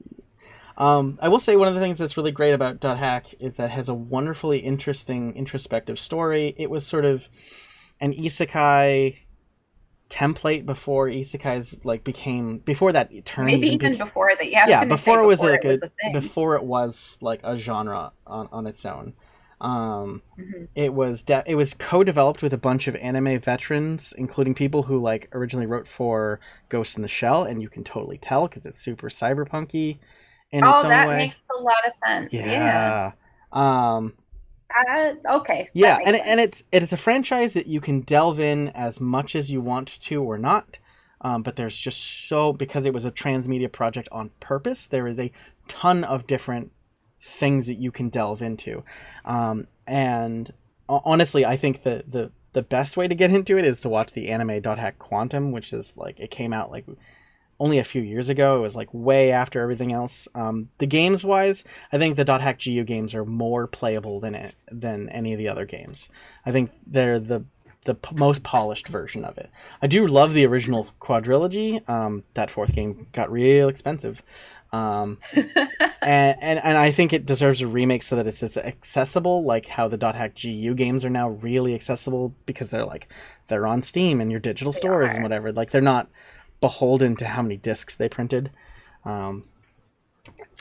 I will say one of the things that's really great about .hack is that it has a wonderfully interesting introspective story. It was sort of an isekai template before isekais like became, before that turned, maybe even before that. Yeah, before it was like before it was like a genre on its own. It was co-developed with a bunch of anime veterans, including people who like originally wrote for Ghost in the Shell, and you can totally tell because it's super cyberpunky in its own way. That makes a lot of sense. Yeah. Okay. Yeah, and it's a franchise that you can delve in as much as you want to or not, but there's just because it was a transmedia project on purpose, there is a ton of different things that you can delve into, and honestly, I think the best way to get into it is to watch the anime .hack Quantum, which is like, it came out like only a few years ago. It was like way after everything else. The games wise, I think the .hack GU games are more playable than any of the other games. I think they're the most polished version of it. I do love the original quadrilogy. That 4th game got real expensive. And I think it deserves a remake so that it's as accessible, like how the .hack GU games are now really accessible, because they're on Steam and your digital stores and whatever. Like, they're not beholden to how many discs they printed.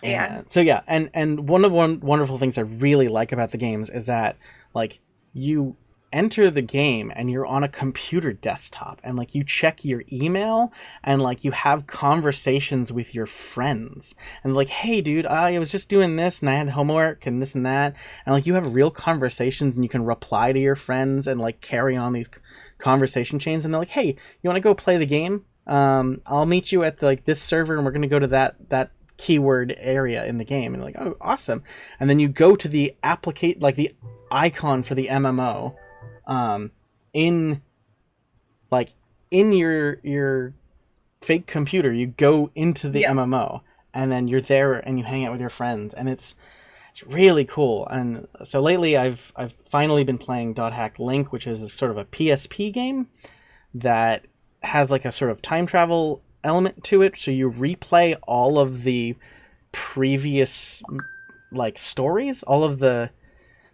Yeah. And so yeah, and one wonderful things I really like about the games is that like you enter the game and you're on a computer desktop and like you check your email and like you have conversations with your friends and like, hey dude, I was just doing this and I had homework and this and that, and like you have real conversations and you can reply to your friends and like carry on these conversation chains, and they're like, hey, you want to go play the game? I'll meet you at like this server and we're going to go to that keyword area in the game, and like, oh awesome, and then you go to the applicate like the icon for the MMO in like in your fake computer, you go into the MMO and then you're there and you hang out with your friends, and it's really cool. And so lately I've finally been playing .hack Link, which is a sort of a PSP game that has like a sort of time travel element to it, so you replay all of the previous like stories, all of the,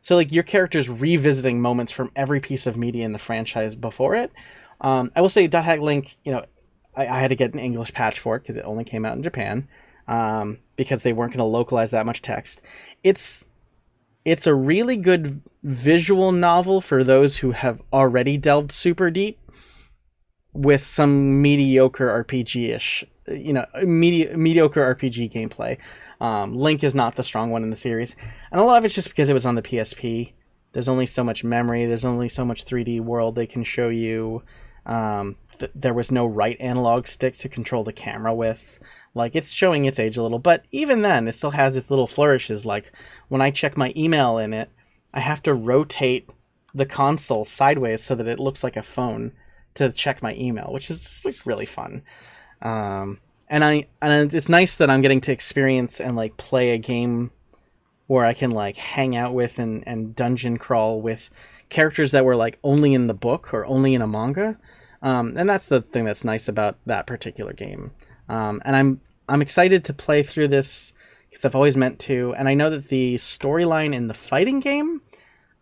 so like your character's revisiting moments from every piece of media in the franchise before it. I will say .hack Link, you know, I had to get an English patch for it because it only came out in Japan, because they weren't going to localize that much text. It's a really good visual novel for those who have already delved super deep with some mediocre RPG-ish, you know, mediocre RPG gameplay. Link is not the strong one in the series, and a lot of it's just because it was on the PSP. There's only so much memory, there's only so much 3D world they can show you. There was no right analog stick to control the camera with. Like, it's showing its age a little, but even then, it still has its little flourishes. Like, when I check my email in it, I have to rotate the console sideways so that it looks like a phone to check my email, which is just, like, really fun. And it's nice that I'm getting to experience and like play a game where I can like hang out with and dungeon crawl with characters that were like only in the book or only in a manga. And that's the thing that's nice about that particular game. And I'm excited to play through this because I've always meant to. And I know that the storyline in the fighting game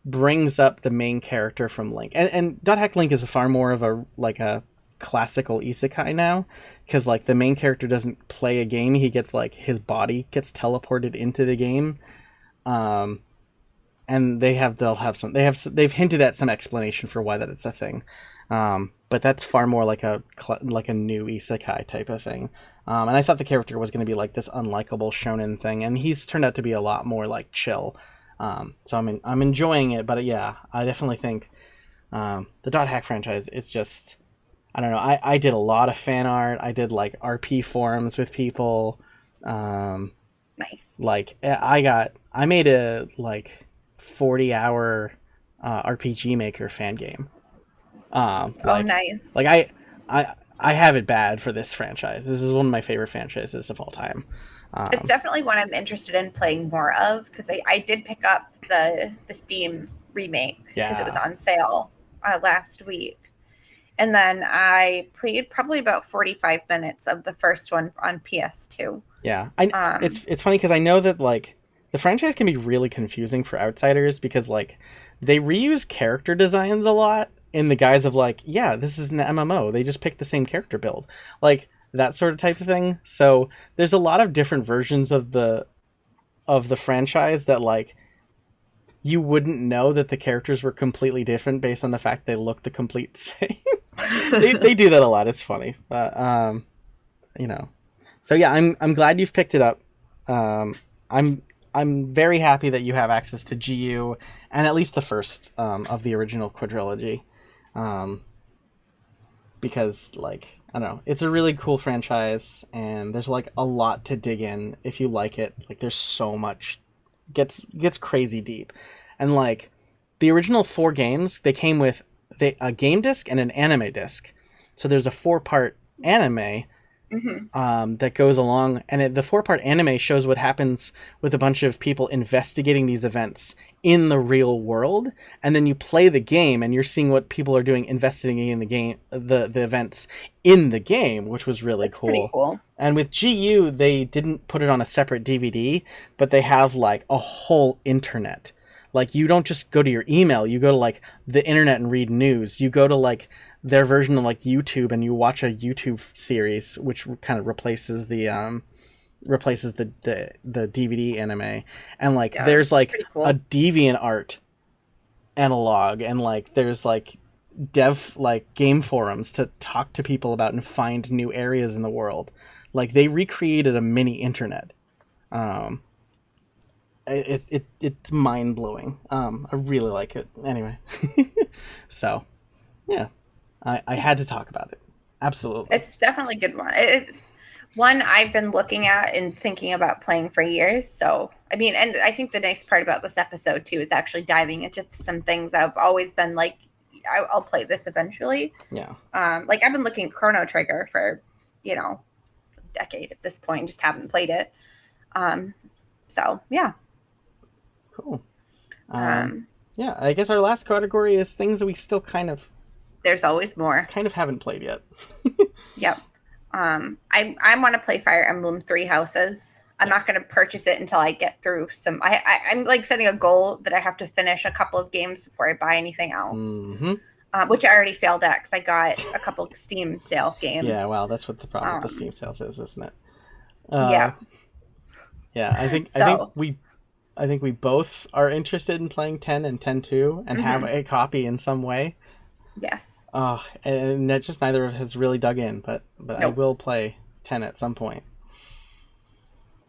brings up the main character from Link. And .hack Link is a far more of a classical isekai now, because like the main character doesn't play a game, he gets like his body gets teleported into the game, and they've hinted at some explanation for why that it's a thing, but that's far more like a new isekai type of thing, and I thought the character was going to be like this unlikable shonen thing, and he's turned out to be a lot more like chill, so I'm enjoying it. But yeah, I definitely think the .hack franchise is just, I don't know. I did a lot of fan art. I did like RP forums with people. Nice. Like I made a like 40-hour RPG Maker fan game. Nice. Like I have it bad for this franchise. This is one of my favorite franchises of all time. It's definitely one I'm interested in playing more of, because I did pick up the Steam remake because it was on sale last week. And then I played probably about 45 minutes of the first one on PS2. Yeah, it's funny because I know that like the franchise can be really confusing for outsiders because like they reuse character designs a lot in the guise of like, yeah, this is an MMO. They just picked the same character build, like that sort of type of thing. So there's a lot of different versions of the franchise that like you wouldn't know that the characters were completely different based on the fact they look the complete same. they do that a lot. It's funny, but you know. So yeah, I'm glad you've picked it up. I'm very happy that you have access to GU and at least the first of the original quadrilogy, because like I don't know, it's a really cool franchise and there's like a lot to dig in if you like it. Like there's so much, gets crazy deep, and like the original 4 games, they came with a game disc and an anime disc. So there's a 4-part anime that goes along, and the 4-part anime shows what happens with a bunch of people investigating these events in the real world, and then you play the game and you're seeing what people are doing investigating the game, the events in the game, which was really cool. Pretty cool. And with GU, they didn't put it on a separate DVD, but they have like a whole internet. Like you don't just go to your email, you go to like the internet and read news. You go to like their version of like YouTube and you watch a YouTube series, which kind of replaces the replaces the DVD anime, and like Yeah, there's it's like pretty cool. a DeviantArt analog, and like there's like game forums to talk to people about and find new areas in the world. Like they recreated a mini internet. It's mind blowing. I really like it. Anyway, so yeah, I had to talk about it. Absolutely, It's definitely a good one. It's one I've been looking at and thinking about playing for years. So, I mean, and I think the nice part about this episode too is actually diving into some things I've always been like, I'll play this eventually. yeah. Like I've been looking at Chrono Trigger for, a decade at this point, just haven't played it. So yeah. Cool. Yeah, I guess our last category is things that we still kind of There's always more. haven't played yet. Yep. I want to play Fire Emblem Three Houses. I'm not going to purchase it until I get through some. I'm like setting a goal that I have to finish a couple of games before I buy anything else. Mm-hmm. Which I already failed at because I got a couple Steam sale games. Yeah, well, that's what the problem with the Steam sales is, isn't it? Yeah. Yeah, I think we both are interested in playing 10 and 10-2 and have a copy in some way. Yes. And that just neither of us has really dug in, but nope. I will play 10 at some point.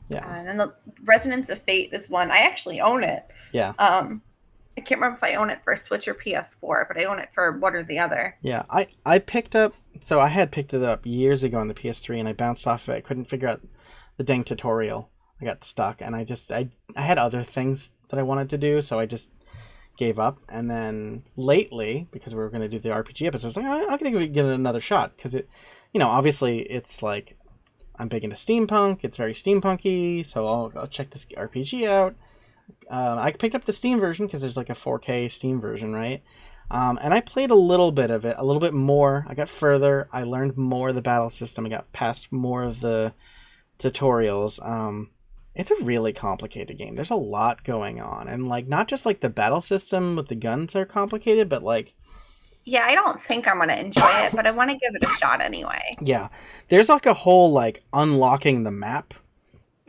Yeah. And then the Resonance of Fate is one. I actually own it. Yeah. I can't remember if I own it for Switch or PS4, but I own it for one or the other. Yeah, I picked up... So I had picked it up years ago on the PS3, and I bounced off of it. I couldn't figure out the dang tutorial. I got stuck, and I had other things that I wanted to do, so I just gave up. And then lately, because we were going to do the RPG episode, I was like, I'm going to give it another shot, because it, obviously it's like, I'm big into steampunk, it's very steampunky, so I'll check this RPG out. I picked up the Steam version, because there's like a 4K Steam version, right? And I played a little bit of it, a little bit more. I got further, I learned more of the battle system, I got past more of the tutorials. It's a really complicated game. There's a lot going on, and like not just like the battle system with the guns are complicated, but like yeah, I don't think I'm gonna enjoy it, but I want to give it a shot anyway. Yeah, there's like a whole like unlocking the map.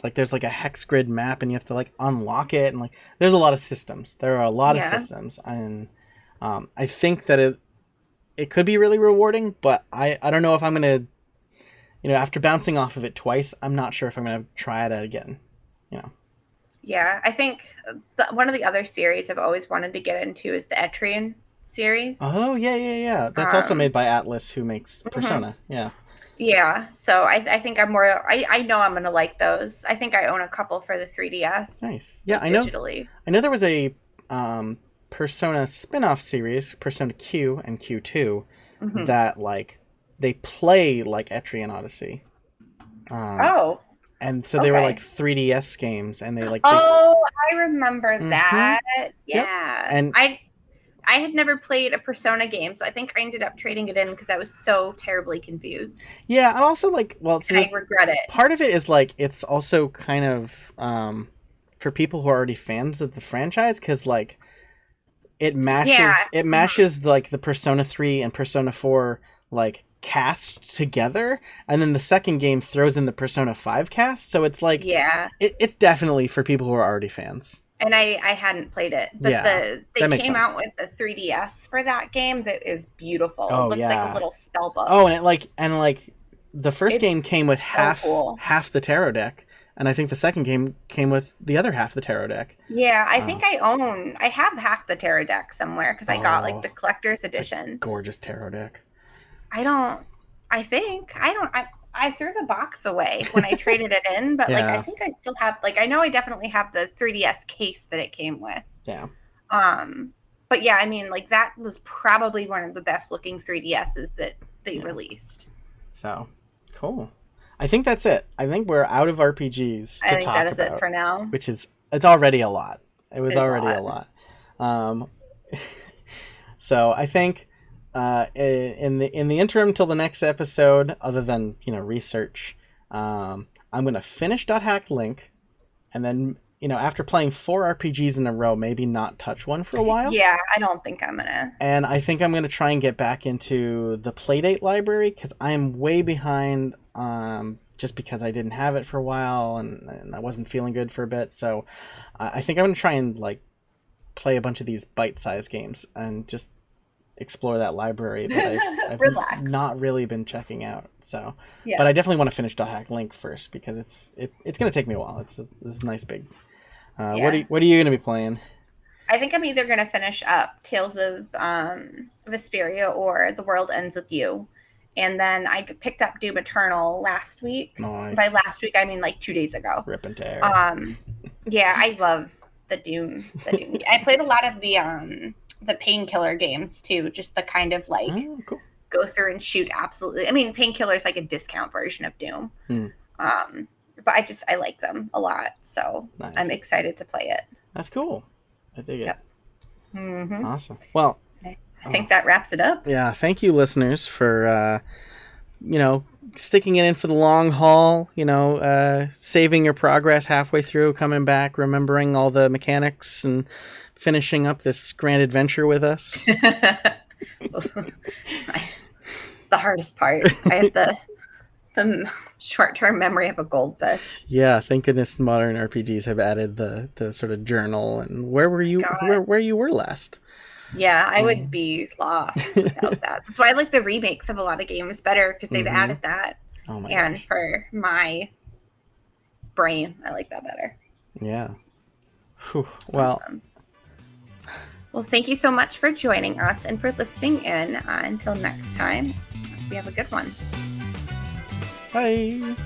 Like there's like a hex grid map, and you have to like unlock it, and like there's a lot of systems. There are a lot of systems, and I think that it could be really rewarding, but I don't know if I'm gonna, after bouncing off of it twice, I'm not sure if I'm gonna try it again. Yeah, I think one of the other series I've always wanted to get into is the Etrian series. Oh, yeah. That's also made by Atlas, who makes Persona. Yeah. Yeah, so I think I'm more... I know I'm going to like those. I think I own a couple for the 3DS. Nice. Yeah, I know. Digitally. I know there was a Persona spin-off series, Persona Q and Q2, that, like, they play like Etrian Odyssey. And so they were like 3DS games, and they like... I remember that. Yeah. Yep. And I had never played a Persona game, so I think I ended up trading it in because I was so terribly confused. Yeah, and also like... Well, so I regret it. Part of it is like, it's also kind of for people who are already fans of the franchise, because like it mashes like the Persona 3 and Persona 4 like cast together, and then the second game throws in the Persona 5 cast, so it's like it's definitely for people who are already fans. And I hadn't played it, but they came out with a 3DS for that game that is beautiful. It looks like a little spell book. Oh, and the first game came with half the tarot deck, and I think the second game came with the other half the tarot deck. Yeah, I think I have half the tarot deck somewhere because I got like the collector's edition. Gorgeous tarot deck. I threw the box away when I traded it in, but like I think I still have, like, I know I definitely have the 3DS case that it came with. Yeah. But yeah, I mean, like that was probably one of the best looking 3DSs that they released. So cool. I think that's it. I think we're out of RPGs to talk about. I think that is it for now. Which is, it's already a lot. It was already a lot. So I think in the interim till the next episode, other than research, I'm gonna finish .hack Link, and then after playing 4 RPGs in a row, maybe not touch one for a while. Yeah, I don't think I'm gonna. And I think I'm gonna try and get back into the Playdate library, because I am way behind just because I didn't have it for a while and I wasn't feeling good for a bit. So I think I'm going to try and like play a bunch of these bite-sized games and just explore that library that I've Relax. not really been checking out. So, Yeah. but I definitely want to finish .hack Link first because it's going to take me a while. It's nice big. What are you going to be playing? I think I'm either going to finish up Tales of Vesperia or The World Ends With You. And then I picked up Doom Eternal last week. Nice. By last week, I mean like 2 days ago. Rip and tear. Yeah, I love the Doom. I played a lot of the Painkiller games too. Just the kind of like cool. Go through and shoot. Absolutely. I mean, Painkiller is like a discount version of Doom. But I like them a lot. So nice. I'm excited to play it. That's cool. I dig it. Yep. Mm-hmm. Awesome. Well, I think that wraps it up. Yeah. Thank you, listeners, for, sticking it in for the long haul, saving your progress halfway through, coming back, remembering all the mechanics and finishing up this grand adventure with us. It's the hardest part. I have the short-term memory of a goldfish. Yeah, thank goodness modern RPGs have added the sort of journal and where you were last. Yeah, I would be lost without that. That's why I like the remakes of a lot of games better because they've added that. Oh my and gosh. For my brain, I like that better. Yeah. Whew. Well. Awesome. Well, thank you so much for joining us and for listening in. Until next time, we have a good one. Bye.